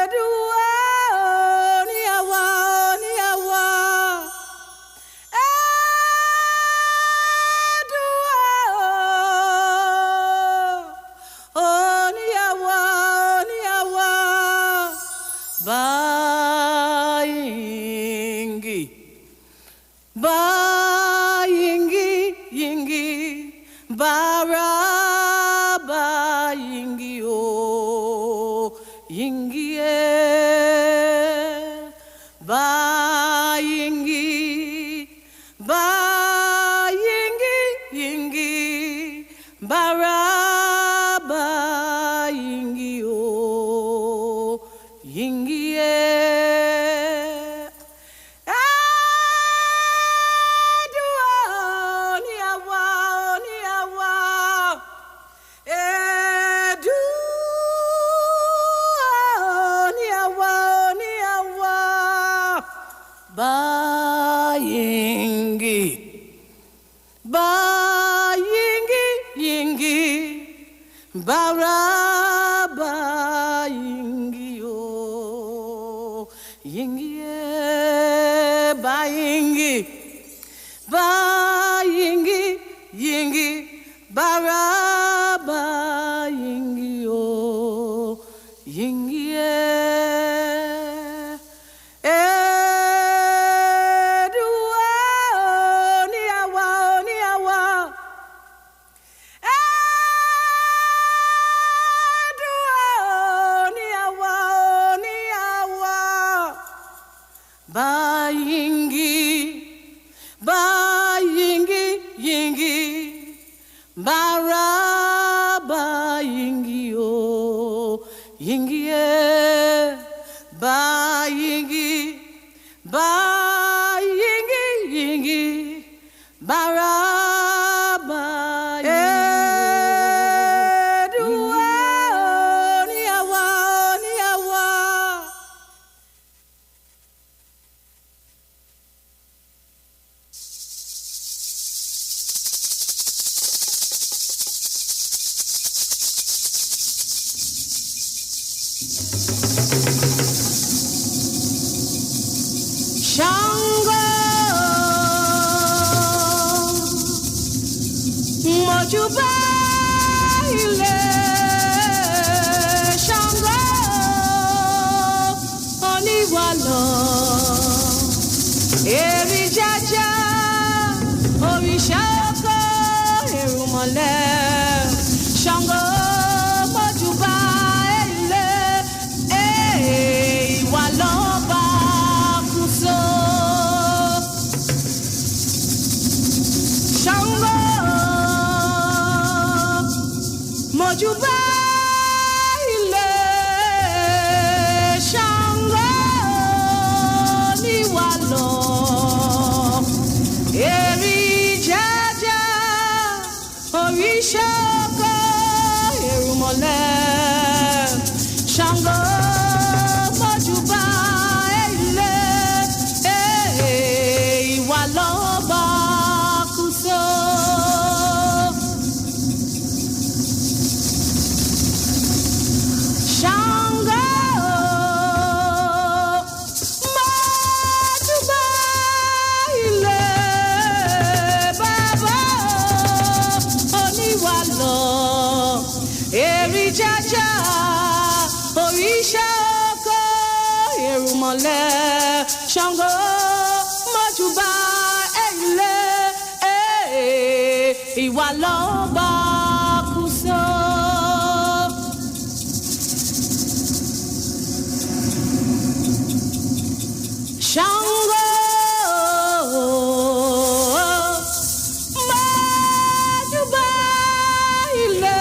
S5: Edua, niawa, niawa. Edua, oh, niawa, niawa. Bayingi, bayingi, yingi, baraba yingi o, yingi e, bayingi, bayingi, yingi, baraba yingi o, yingi e. Bayingi, bayingi, yingi, baraba yingi yo, yingi bayingi, bayingi. Baraba Edua Oniawa Oniawa Shango Mojuba ile Shango Oniwalo Eri jaja Orisha oko erumole Shango Mojuba ile Iwalo ba kuso Shango Mojuba ile Shango Niwalo Eri jaja Orisha oko erumole Shango Mojuba ile Iwalo ba kuso Shango Mojuba ile Baba Oniwalo Eri jaja Orisha oko erumole Shango Mojuba ile Iwalo ba kuso Shango Mojuba ile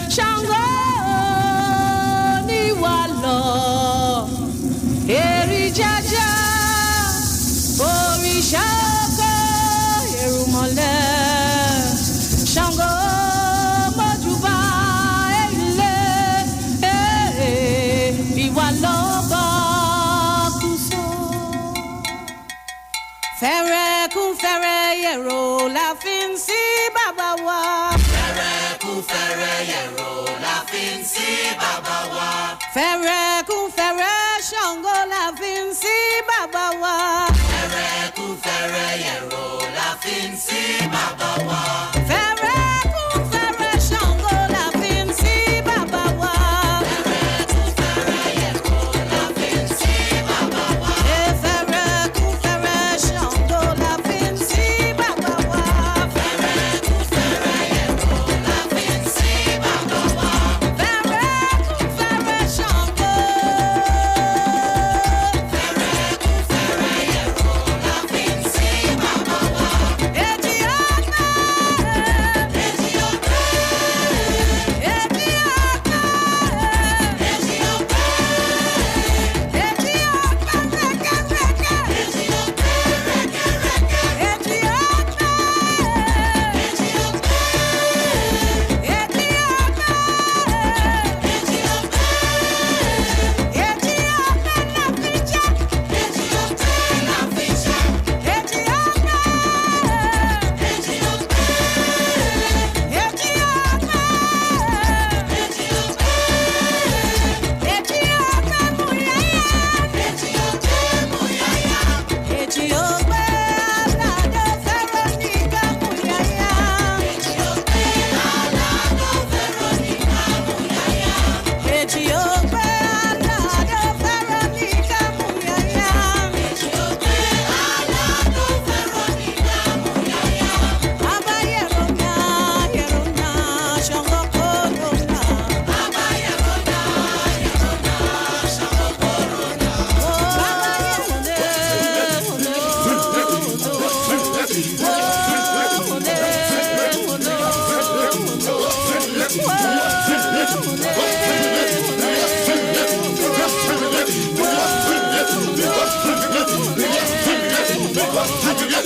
S5: Shango Niwalo Eri jaja Orisha oko erumole Shango Mojuba ile Iwalo ba kuso Fẹ́rẹ́ kún fẹ́rẹ́ yẹ̀rọ la fi ń sí bàbá wa.
S6: Fẹ́rẹ́ kún fẹ́rẹ́ yẹ̀rọ la fi ń sí bàbá wa.
S5: Fẹ́rẹ́ kún fẹ́rẹ́ Ṣàngó la fi ń sí bàbá wa.
S6: Fẹ́rẹ́ kún fẹ́rẹ́ yẹ̀rọ la fi ń sí bàbá wa.
S5: Fẹ́rẹ́ kún fẹ́rẹ́ Ṣàngó la fi ń sí bàbá wa.
S6: Fẹ́rẹ́ kún fẹ́rẹ́ yẹ̀rọ la fi ń sí bàbá wa.
S5: Fẹ́rẹ́ kún fẹ́rẹ́ Ṣàngó la fi ń sí bàbá wa.
S6: Fẹ́rẹ́ kún fẹ́rẹ́ yẹ̀rọ la fi ń sí bàbá wa.
S5: Fẹ́rẹ́ kún fẹ́rẹ́ Ṣàngó.
S6: Fẹ́rẹ́ kún fẹ́rẹ́ yẹ̀rọ la fi ń sí bàbá wa.
S5: Èjì ọ̀pẹ.
S6: Èjì ọ̀pẹ.
S5: Èjì ọ̀pẹ.
S6: Èjì ọ̀pẹ.
S5: Èjì ọ̀pẹ rẹ̀kẹ̀rẹ̀kẹ̀.
S6: Èjì ọ̀pẹ rẹ̀kẹ̀rẹ̀kẹ̀.
S5: Èjì ọ̀pẹ.
S6: Èjì ọ̀pẹ.
S5: Èjì ọ̀pẹ.
S6: Èjì ọ̀pẹ.
S5: Èjì ọ̀pẹ la fi jẹ.
S6: Èjì ọ̀pẹ la fi ṣe.
S5: Èjì ọ̀pẹ.
S6: Èjì ọ̀pẹ.
S5: Èjì ọ̀pẹ.
S6: Èjì ọ̀pẹ.
S5: Èjì ọ̀pẹ mú yáyá.
S6: Èjì ọ̀pẹ mú yáyá.
S5: Èjì ọ̀pẹ aládé fẹ́ràn nìkan mú yáyá.
S6: Èjì ọ̀pẹ aládó Veronica mú yáyá.
S5: Èjì ọ̀pẹ aládé fẹ́ràn nìkan mú yáyá.
S6: Èjì ọ̀pẹ aládó Veronica mú yáyá.
S5: Bàbá yẹ̀rọ̀nà yẹ̀rọ̀nà Ṣàngó kòrónà.
S6: Bàbá yẹ̀rọ̀nà yẹ̀rọ̀nà Ṣàngó kòrónà.
S5: Bàbá yẹ̀rọ̀nà
S6: Thank you.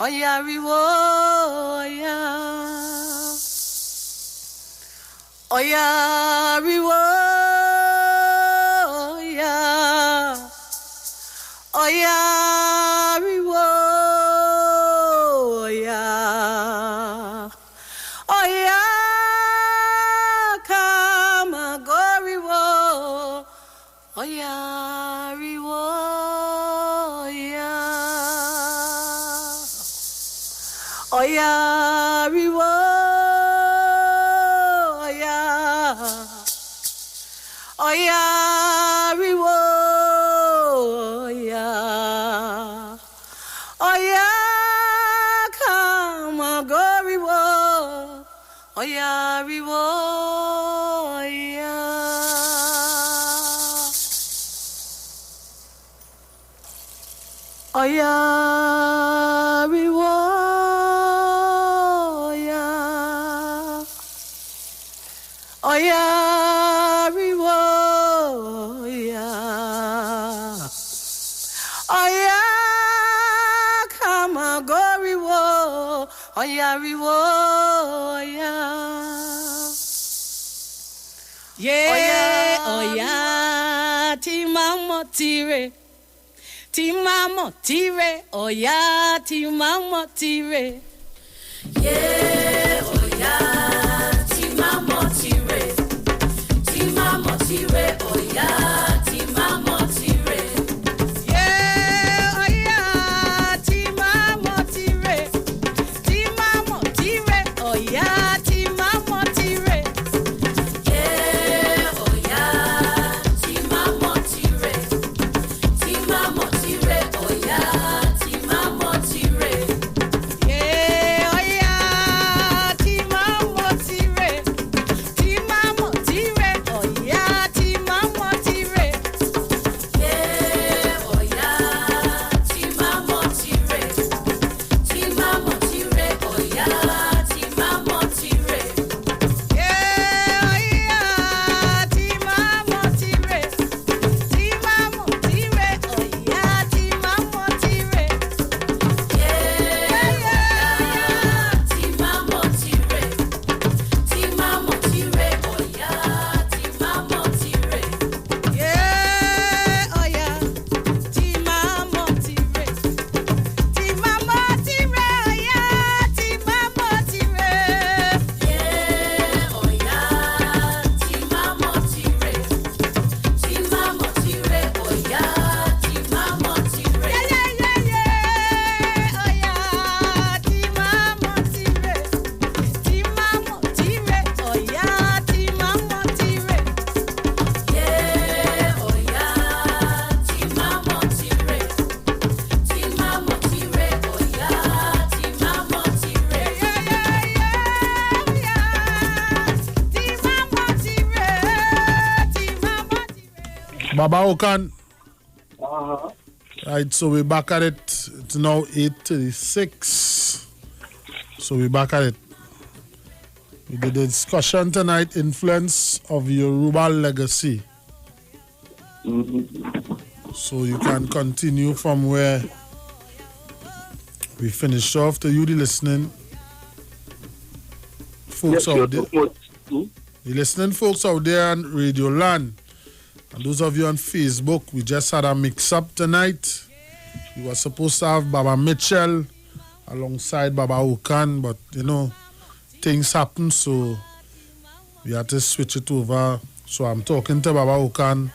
S5: Oya riwo, oya. Oya riwo, oya. Oya riwo, oya. Oya kamagoriwo, oya riwo, oya. Oya riwo, oya. Oya riwo, oya. Oya kamagoriwo, oya riwo, oya. Oya riwo, oya. Oya riwo, oya. Oya kamagoriwo, oya riwo, oya. Yeah, oya, timamo tire. Timamo tire, oya, timamo tire.
S6: Yeah, oya, timamo tire. Timamo tire, oya, timamo tire.
S5: Yeah, oya, timamo tire. Timamo tire, oya, timamo tire.
S6: Yeah, oya, timamo tire. Timamo tire, oya, timamo tire.
S5: Yeah, oya, timamo tire. Timamo tire, oya, timamo tire.
S6: Yeah, oya, timamo tire. Timamo tire, oya, timamo tire.
S5: Yeah, oya, timamo tire. Timamo tire, oya, timamo tire.
S6: Yeah, timamo tire. Timamo tire, oya, timamo tire.
S5: Yeah, oya, timamo tire. Timamo tire, oya, timamo tire.
S6: Yeah, oya, timamo tire. Timamo tire, oya, timamo tire.
S5: Yeah, oya, timamo tire. Timamo tire, oya, timamo tire.
S6: Yeah, oya, timamo tire. Timamo tire, oya, timamo tire.
S1: Baba Okan.
S4: Uh-huh.
S1: Right, so we're back at it. It's now 8:36. So we're back at it. We did a discussion tonight, influence of Yoruba legacy. So you can continue from where we finished off. To you, the listening folks
S4: Yes, you're
S1: out there.
S4: talking about who?
S1: The listening folks out there on Radio Land. And those of you on Facebook, we just had a mix-up tonight. We were supposed to have Baba Mitchell alongside Baba Okan, but you know, things happen, so we had to switch it over. So I'm talking to Baba Okan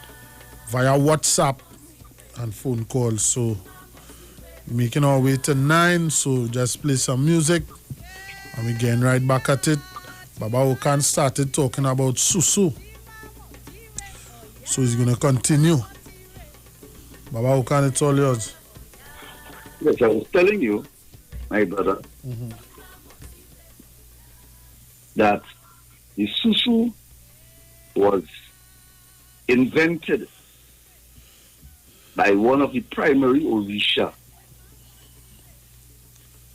S1: via WhatsApp and phone calls. So making our way to 9, so just play some music and we're getting right back at it. Baba Okan started talking about Susu. So he's going to continue. Baba Okan, it's all yours.
S4: Yes, I was telling you, my brother, that the susu was invented by one of the primary Orisha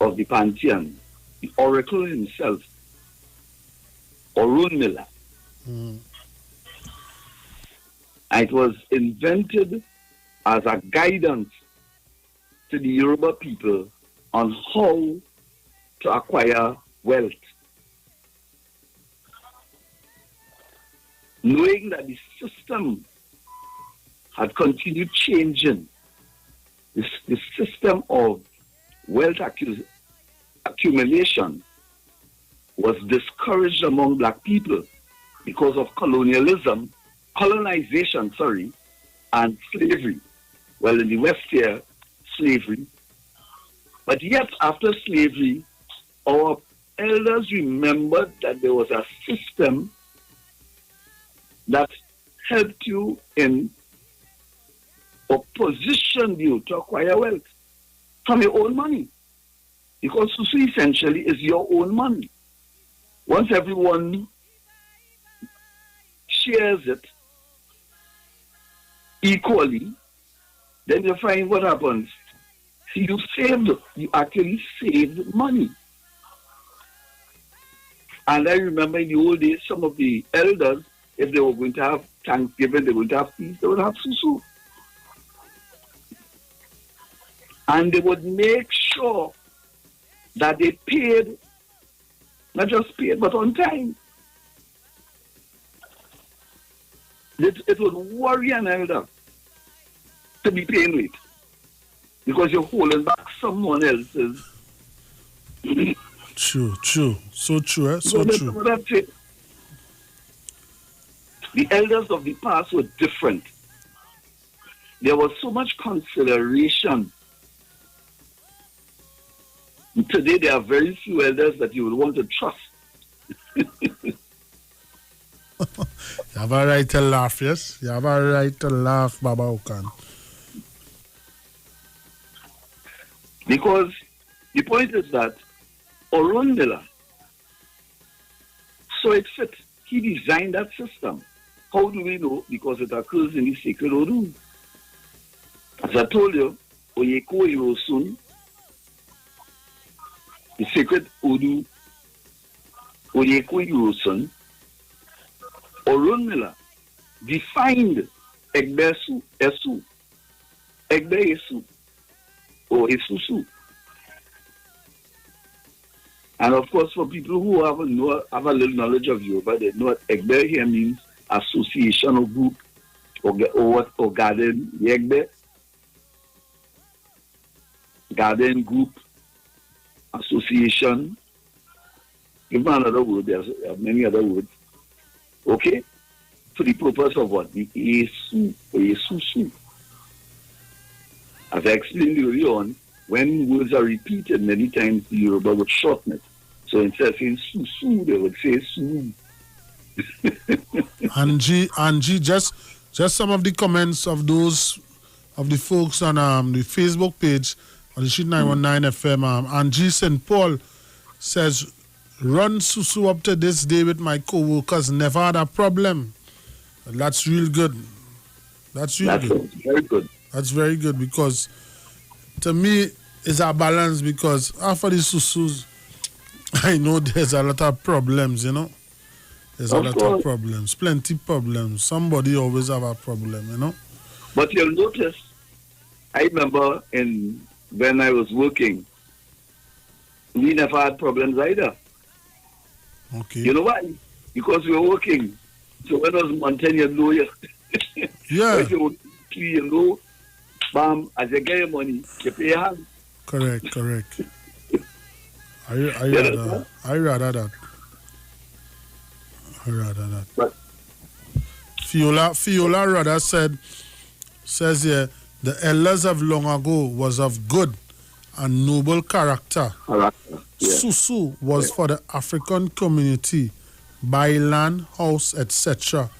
S4: of the pantheon, the oracle himself, Orunmila. And it was invented as a guidance to the Yoruba people on how to acquire wealth. Knowing that the system had continued changing, the system of wealth accumulation was discouraged among black people because of colonization, and slavery. Well, in the West here, slavery. But yet, after slavery, our elders remembered that there was a system that helped you in or positioned you to acquire wealth from your own money. Because Susu essentially is your own money. Once everyone shares it equally, then you find what happens. You actually saved money. And I remember in the old days, some of the elders, if they were going to have Thanksgiving, they would have feast, they would have Susu. And they would make sure that they paid, not just paid, but on time. It would worry an elder to be paying late because you're holding back someone else's.
S1: True. So true, eh? So true.
S4: That's it. The elders of the past were different. There was so much consideration. Today, there are very few elders that you would want to trust.
S1: You have a right to laugh, yes? You have a right to laugh, Baba Okan.
S4: Because the point is that Orunmila saw it fit. He designed that system. How do we know? Because it occurs in the sacred Odu. As I told you, Oyeko Irosun, the sacred Odu, Oyeko Irosun, Orunmila defined Egbe Esu, Egbe Esu, or Esusu. And of course, for people who have a little knowledge of Yoruba, they know what Egbe here means: association or group, or garden, Egbe, garden group, association. Give me another word. There are many other words. Okay, for the purpose of what? The Esu or Esusu. As I explained earlier on, when words are repeated many times, the Yoruba would shorten it. So instead of saying Susu, they would say Su.
S1: Angie, just some of the comments of those of the folks on the Facebook page on the Sheet 919 FM. Angie St. Paul says, "Run Susu up to this day with my co-workers, never had a problem." That's real good. That's good.
S4: Very good.
S1: That's very good because to me it's a balance because after the Susus, I know there's a lot of problems, you know. There's a lot of problems, plenty problems. Somebody always have a problem, you know.
S4: But you'll notice, I remember when I was working, we never had problems either.
S1: Okay.
S4: You know why? Because we were working. So when I was mountain, you know,
S1: yeah.
S4: If you know, bam, as you get your money, you pay your hand.
S1: Correct. I rather that.
S4: But
S1: Fiola rather says here, the elders of long ago was of good and noble character.
S4: Yeah.
S1: Susu was for the African community, buy land, house, etc.,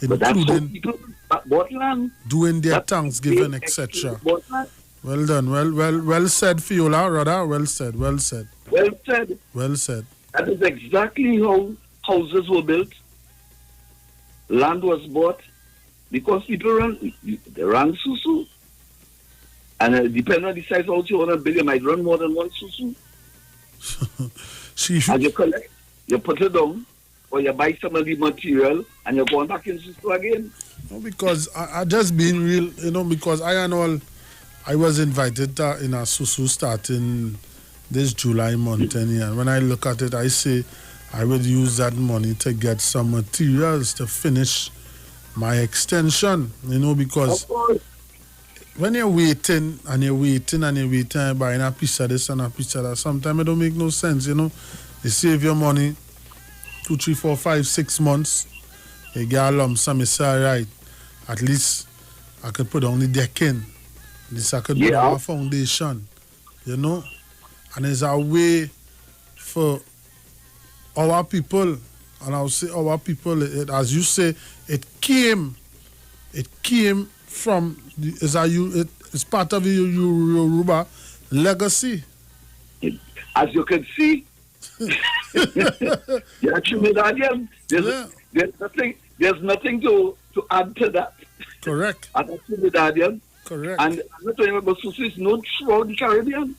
S1: including
S4: bought land,
S1: doing their Thanksgiving, etc. Well done. Well said, Fiola. Rather, well said.
S4: Well said. That is exactly how houses were built. Land was bought because people ran Susu. And depending on the size of the house you want to build, you might run more than one Susu. And you collect, you put it down, or you buy some of the material, and you're going back in Susu again.
S1: No, because I just being real, you know, because I was invited in a Susu starting this July month, and when I look at it, I say I would use that money to get some materials to finish my extension, because
S4: Of course.
S1: when you're waiting and you're waiting and you're waiting and buying a piece of this and a piece of that, sometimes it don't make no sense, You save your money 2, 3, 4, 5, 6 months, you get a lump sum, you say, all right, at least I could put on the deck in. At least I could put
S4: Yeah.
S1: on a foundation, And there's a way for our people, and I'll say our people, as you say, it came from it's part of your Yoruba legacy.
S4: As you can see, yeah, Trinidadian, there's nothing to add to that.
S1: Correct.
S4: As a Trinidadian,
S1: Correct.
S4: and I'm not talking about Susu is known throughout the Caribbean.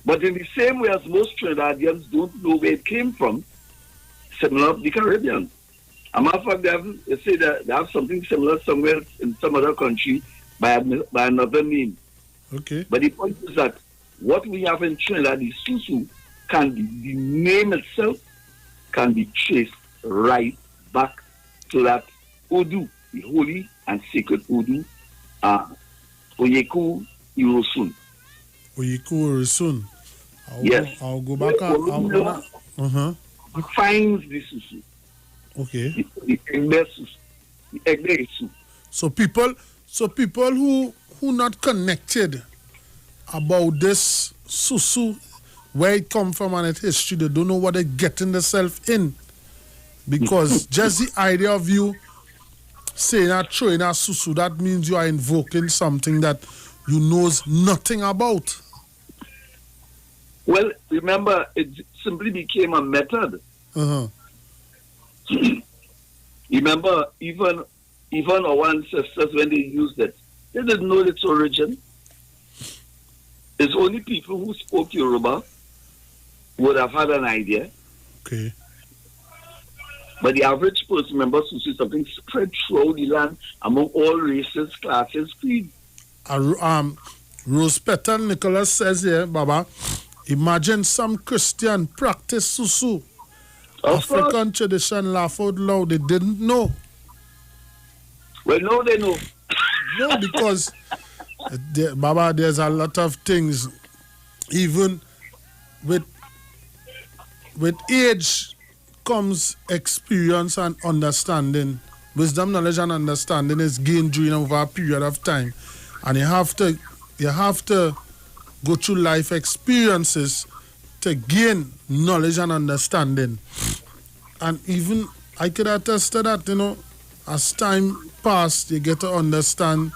S4: But in the same way as most Trinidadians don't know where it came from, similar to the Caribbean. A matter of fact, they say that they have something similar somewhere in some other country by another name.
S1: Okay.
S4: But the point is that what we have in Trinidad, the Susu, the name itself can be traced right back to that Odu, the holy and sacred Odu, Oyeku Irosun.
S1: Oyeku Irosun.
S4: Yes.
S1: I'll go back.
S4: Defines the Susu.
S1: Okay.
S4: The Egbe Susu. The Egbe Susu.
S1: So people who not connected about this Susu, where it come from and its history, they don't know what they're getting themselves in. Because just the idea of you saying a throwing a Susu, that means you are invoking something that you knows nothing about.
S4: Well, remember, it simply became a method. Remember, even our ancestors, when they used it, they didn't know its origin. It's only people who spoke Yoruba would have had an idea.
S1: Okay.
S4: But the average person, remember, Susu is something spread throughout the land among all races, classes, creeds.
S1: Rose Petal Nicholas says here, Baba, imagine some Christian practice Susu. African tradition laugh out loud. They didn't know.
S4: Well, no, they know.
S1: No, because Baba, there's a lot of things. Even with age comes experience and understanding. Wisdom, knowledge, and understanding is gained during over a period of time, and you have to go through life experiences to gain knowledge and understanding. And even I could attest to that, as time passed, you get to understand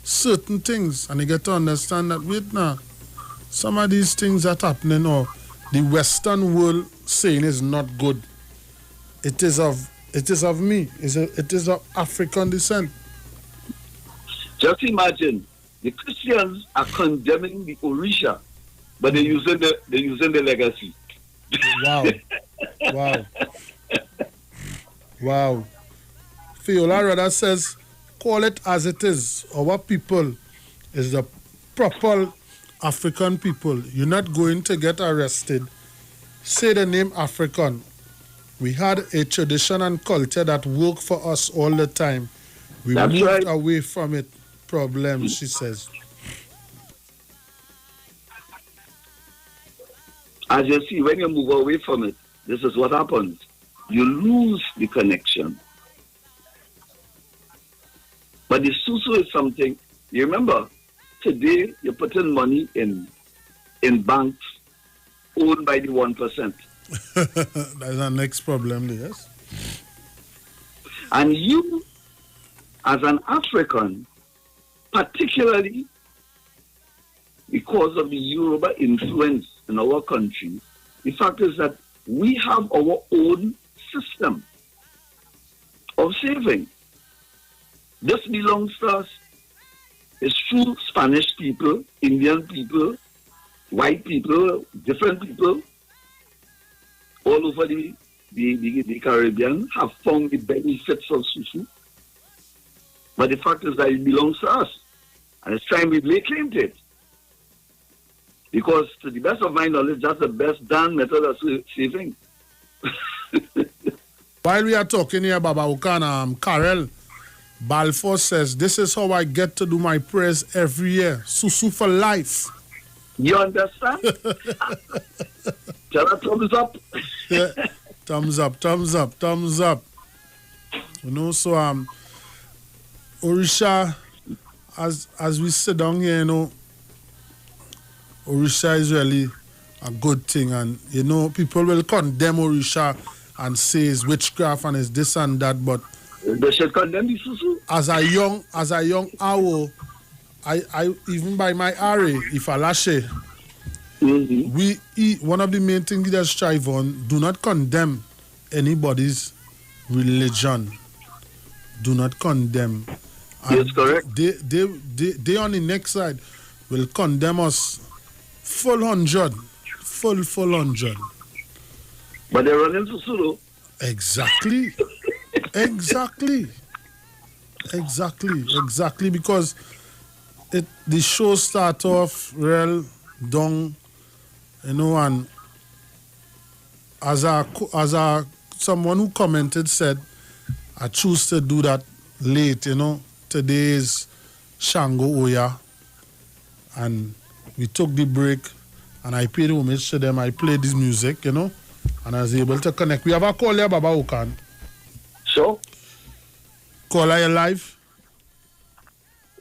S1: certain things, and you get to understand that, wait now, some of these things that happening, or the Western world saying is not good. It is of me. It is of African descent.
S4: Just imagine, the Christians are condemning the Orisha, but they're using the legacy.
S1: Wow. Fiola rather says, call it as it is. Our people is the proper African people. You're not going to get arrested. Say the name African. We had a tradition and culture that worked for us all the time. We
S4: That's
S1: moved
S4: right.
S1: away from it. Problems, she says.
S4: As you see, when you move away from it, this is what happens. You lose the connection. But the Susu is something, you remember, today you're putting money in banks owned by the 1%.
S1: That's our next problem, yes.
S4: And you, as an African, particularly because of the Yoruba influence in our country, the fact is that we have our own system of saving. This belongs to us. It's true Spanish people, Indian people, white people, different people, all over the Caribbean have found the benefits of Susu. But the fact is that it belongs to us. And it's time we lay claim to it. Because to the best of my knowledge, that's the best damn method of saving.
S1: While we are talking here, Baba Ukan, Karel Balfour says, this is how I get to do my prayers every year. Susu for life.
S4: You understand? Tell her thumbs up.
S1: Yeah. Thumbs up, thumbs up, thumbs up. You know, so Orisha, as we sit down here, you know, Orisha is really a good thing, and you know, people will condemn Orisha and say it's witchcraft and it's this and that, but
S4: They should condemn the Susu.
S1: as a young owl, I even by my Ari, if I lashe, one of the main things that strive on, do not condemn anybody's religion. Do not condemn.
S4: Yes, correct.
S1: They on the next side will condemn us full 100. Full 100.
S4: But they're running Susu though.
S1: Exactly. Exactly. Because the show start off real down, you know, and as a someone who commented said, I choose to do that late, you know. Today is Shango Oya, and we took the break, and I paid homage to them. I played this music, you know, and I was able to connect. We have a call here, Baba Ukan.
S4: So?
S1: Caller, you live?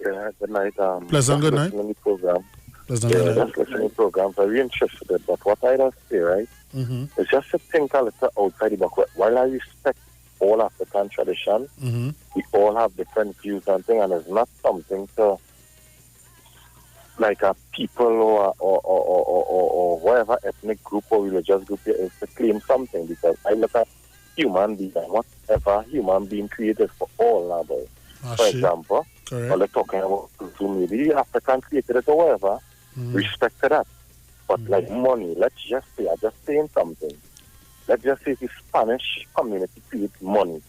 S7: Yeah, good night.
S1: Pleasant good night.
S7: Listening to the program.
S1: Pleasant
S7: Yeah,
S1: good night.
S7: just listening to the program. Very interested. But what I don't say, right,
S1: Mm-hmm.
S7: is just to think a little outside the box. While I respect all African tradition,
S1: Mm-hmm.
S7: we all have different views and things, and it's not something to, like a people or whatever ethnic group or religious group is to claim something, because I look at human being and whatever human being created for all now, boy. For example,
S1: Correct.
S7: while they're talking about maybe the African created it or whatever, respect to that. But like money, let's just say, I'm just saying something. Let's just say the Spanish community creates money.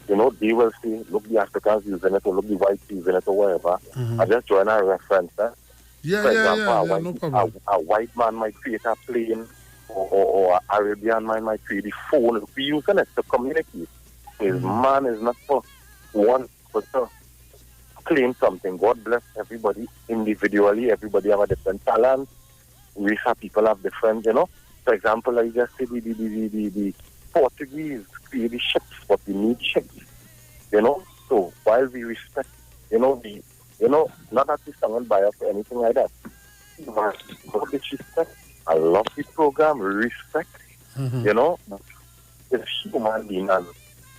S7: You know, they will say, look, the Africans using it, or look, the whites using it, or whatever. I just join a reference.
S1: Yeah,
S7: For
S1: yeah,
S7: example,
S1: yeah, no problem.
S7: a white man might create a plane, or an Arabian man might create a phone. We're using it to communicate. His man is not for one, but to claim something. God bless everybody individually. Everybody have a different talent. We have people have different, you know. For example, I just say the Portuguese create the ships, but we need ships, you know. So while we respect, not that we stand by us or anything like that. But no disrespect. I love the program, respect, you know. It's human being, and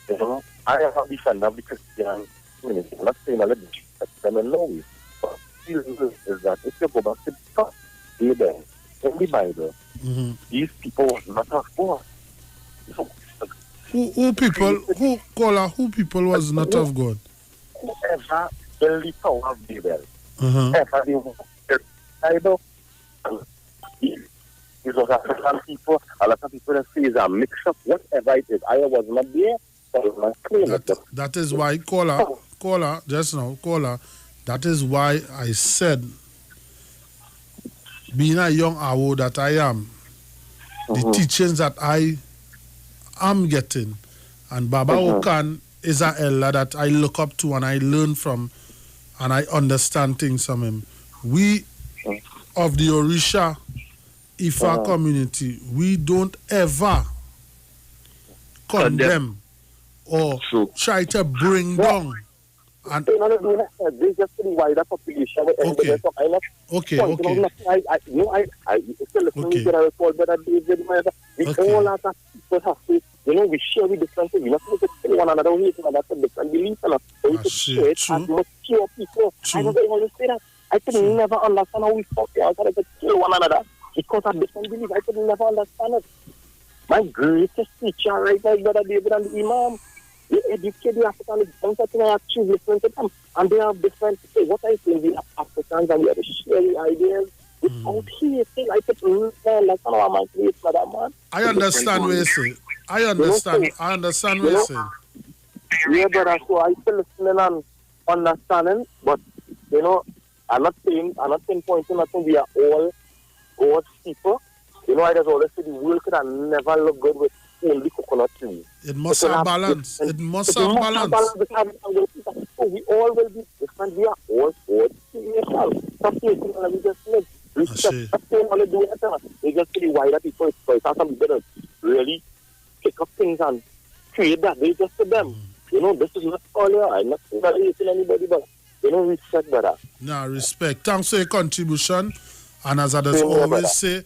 S7: you know, I am a defender of the Christian community. I'm not saying I let disrespect them in no way. But the reason is that if you go back to the top, in the Bible, these people was not of God. So,
S1: Who people was not of God?
S7: whoever built the Tower of Babel,
S1: Uh-huh.
S7: ever they were the Bible, these was African people, a lot of people that say it's a mix-up, whatever it is. I was not there, so I was not claiming it.
S1: That is why, caller, just now, that is why I said, being a young Awo that I am, the teachings that I am getting, and Baba Ukan is an elder that I look up to and I learn from, and I understand things from him. We of the Orisha Ifa community, we don't ever condemn or try to bring down. And
S7: They not doing that. They just the wider population.
S1: Okay.
S7: I'm not
S1: okay.
S7: I still listen
S1: Okay.
S7: to the report, but David, we
S1: Okay.
S7: all have people have to, we share with different things. We're not supposed to kill one another. We have a different belief, and we
S1: Ah,
S7: should
S1: shit,
S7: share it
S1: true.
S7: as mature people.
S1: True.
S7: I don't always say that. I could never understand how we fought here. I thought I could kill one another because of different beliefs. I could never understand it. My greatest teacher right now is Brother David and the Imam. They educate the Africans, something I choose listening to them. And they have different, what I think, we are Africans and we have to share the ideas. It's out here, I could understand how I'm create for that man.
S1: I understand what you say. I understand what you say.
S7: Yeah, brother, so I still listening and understanding, but, I'm not pinpointing nothing. We are all God's people. You know, I just always say the world could have never look good with only coconut trees.
S1: It must have balance. It must have balance.
S7: We all will be different. We are all God's people. Stop taking all we just live. Stop saying all they do it. They just see the wider people exploit. Some people don't really pick up things and create that. They just to them. You know, this is not all here. I'm not hating anybody, but you know, respect better.
S1: No, respect. Thanks for your contribution. And as I just always say,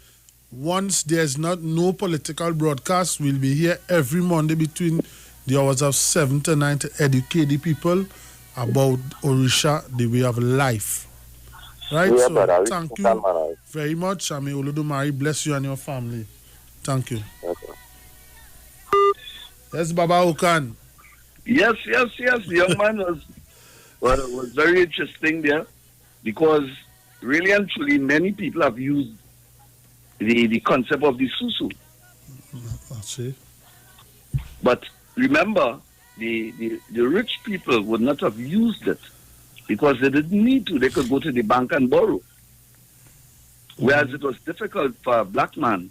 S1: once there's no political broadcast, we'll be here every Monday between the hours of 7 to 9 to educate the people about Orisha, the way of life. Right?
S7: Yeah,
S1: so thank you very much. I may Olodumare bless you and your family. Thank you.
S7: Okay.
S1: Yes, Baba Okan.
S8: Yes. The young man was very interesting there, because really and truly many people have used the concept of the susu.
S1: That's it.
S8: But remember, the rich people would not have used it because they didn't need to. They could go to the bank and borrow. Whereas it was difficult for a black man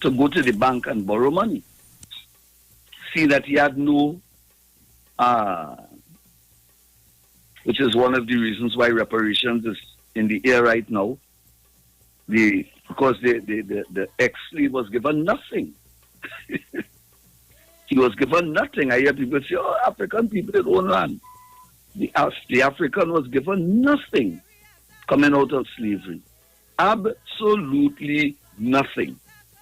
S8: to go to the bank and borrow money. See that he had no, which is one of the reasons why reparations is in the air right now. Because the ex-slave was given nothing. He was given nothing. I hear people say, oh, African people in own land. The African was given nothing coming out of slavery. Absolutely nothing.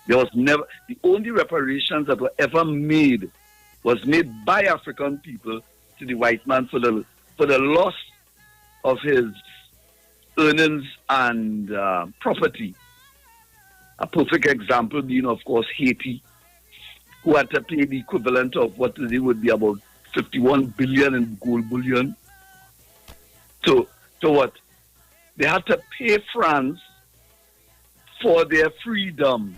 S8: There was never, the only reparations that were ever made was made by African people to the white man for the loss of his earnings and property. A perfect example being, of course, Haiti, who had to pay the equivalent of what they would be about 51 billion in gold bullion. To what? They had to pay France for their freedom.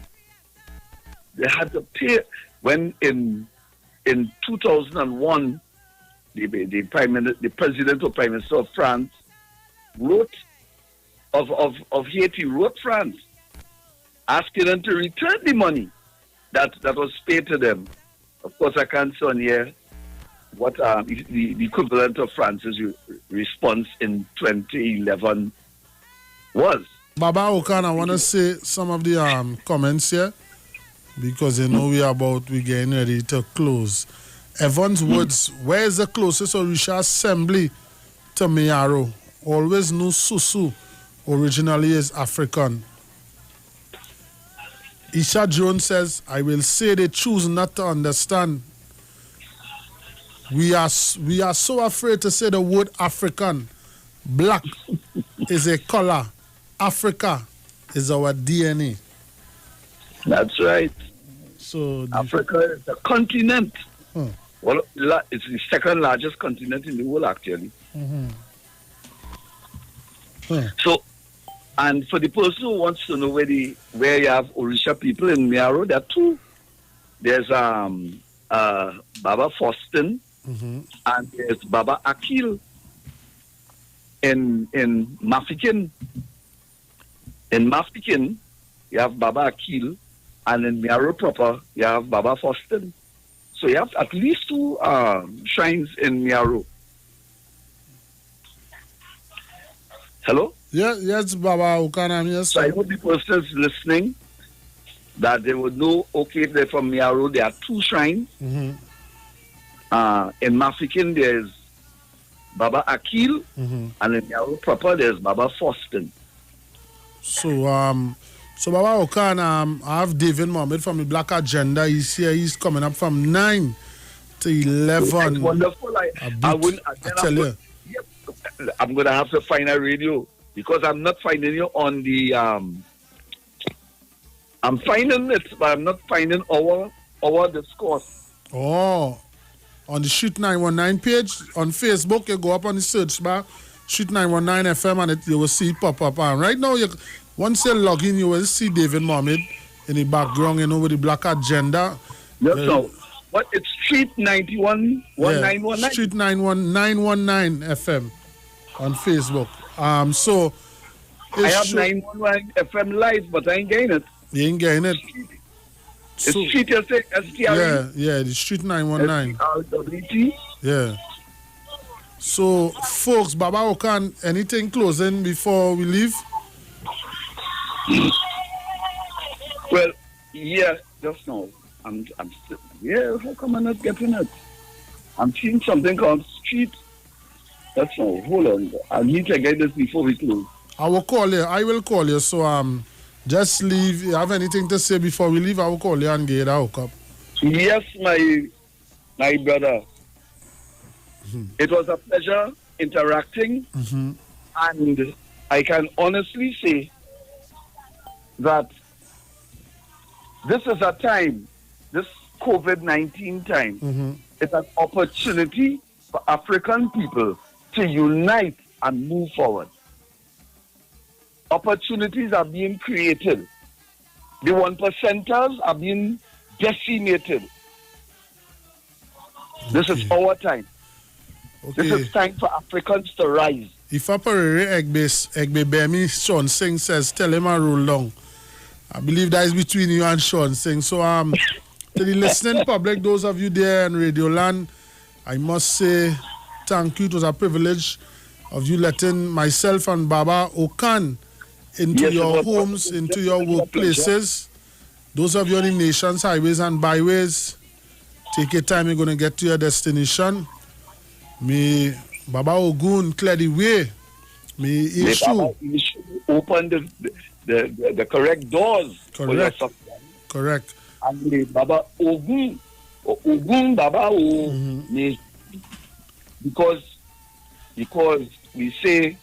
S8: They had to pay when in 2001, the president or prime minister of France wrote of Haiti, wrote France, asking them to return the money that was paid to them. Of course, I can't say on here what the equivalent of France's response in 2011 was.
S1: Baba Okan, I want to say some of the comments here, because you know we're getting ready to close. Evans Woods, where is the closest Orisha assembly to Miaro? Always knew Susu originally is African. Isha Jones says, I will say they choose not to understand. We are so afraid to say the word African. Black is a color. Africa is our DNA.
S8: That's right.
S1: So
S8: Africa is a continent. Well, it's the second largest continent in the world, actually. So, and for the person who wants to know where you have Orisha people in Miaro, there are two. There's Baba Faustin and there's Baba Akil in Mafikin. In Mafikin, you have Baba Akil, and in Miaro proper, you have Baba Faustin. So you have at least two shrines in Miaro. Hello?
S1: Yes, Baba Okan, yes.
S8: So I hope the persons listening that they would know, okay, they're from Miaro, there are two shrines. In Mafikin, there's Baba Akil, and in Miaro proper, there's Baba Faustin.
S1: So, Baba Okan, I have David Mohammed from the Black Agenda. He's here. He's coming up from 9 to 11.
S8: It's wonderful. I tell you. Yep, I'm going to have to find a radio because I'm not finding you on the... I'm finding it, but I'm not finding our discourse.
S1: Oh, on the Shoot 919 page on Facebook, you go up on the search bar, Shoot 919 FM, and you will see it pop up. And right now, once you log in, you will see David Mohammed in the background, with the Black Agenda.
S8: Yes, no. What? It's Street 91 1919?
S1: Street 919 FM. on Facebook. So
S8: I
S1: it's
S8: have
S1: show-
S8: 911 FM live, but I ain't getting it.
S1: You ain't getting it.
S8: It's
S1: So-
S8: street, you say, STRE?
S1: Yeah, the street 919.
S8: STRWT?
S1: Yeah. So, folks, Baba Okan, anything closing before we leave?
S8: Well, yeah, just now. I'm still, yeah, how come I'm not getting it? I'm seeing something called street. That's all. Hold on. I need to get this before we close.
S1: I will call you. I will call you. So, just leave. If you have anything to say before we leave, I will call you and get a hookup.
S8: Yes, my brother. It was a pleasure interacting, and I can honestly say that this is a time, this COVID-19 time, it's an opportunity for African people to unite and move forward. Opportunities are being created. The 1%ers are being decimated. This is our time.
S1: Okay.
S8: This is time for Africans to rise.
S1: If a Perere Egbe Bemi Sean Singh says, tell him I roll down. I believe that is between you and Sean Singh. So, to the listening public, those of you there in Radio Land, I must say thank you. It was a privilege of you letting myself and Baba Okan into
S8: Yes,
S1: your
S8: it was-
S1: homes, into
S8: it
S1: your
S8: was a pleasure.
S1: workplaces. Those of you on the nation's highways and byways, take your time, you're going to get to your destination. May Baba Ogun clear the way. May
S8: They
S1: issue.
S8: open the correct doors for your
S1: Correct.
S8: success.
S1: Correct.
S8: And may Baba Ogun Baba may, because we say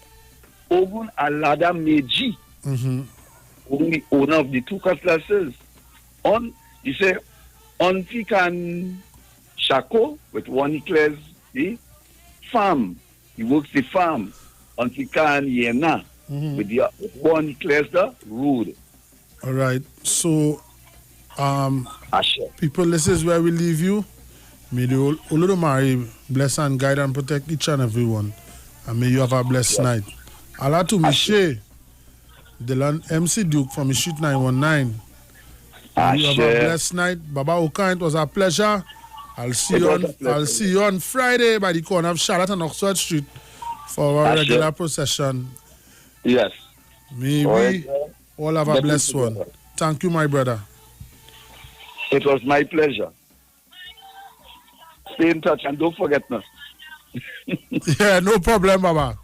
S8: Ogun Alada Meji, only owner of the two cutlasses. He say Onti can Shako with one he clears the farm. He works the farm. Onti can Yena with one he clears the road.
S1: All right. So,
S8: Ashe.
S1: people, this is where we leave you. May the Olodumare bless and guide and protect each and every one. And may you have a blessed night. Alatu Miche, Dylan MC Duke from Street 919. May you have a
S8: Ashe.
S1: blessed night. Baba Okan, it was a pleasure. I'll see
S8: It
S1: you
S8: was
S1: on
S8: a pleasure.
S1: I'll see you on Friday by the corner of Charlotte and Oxford Street for our
S8: Ashe.
S1: regular procession.
S8: Yes.
S1: May
S8: All
S1: we
S8: right,
S1: all have a
S8: Let me
S1: blessed one.
S8: together.
S1: Thank you, my brother.
S8: It was my pleasure. Stay in touch and don't forget me.
S1: Yeah, no problem, Baba.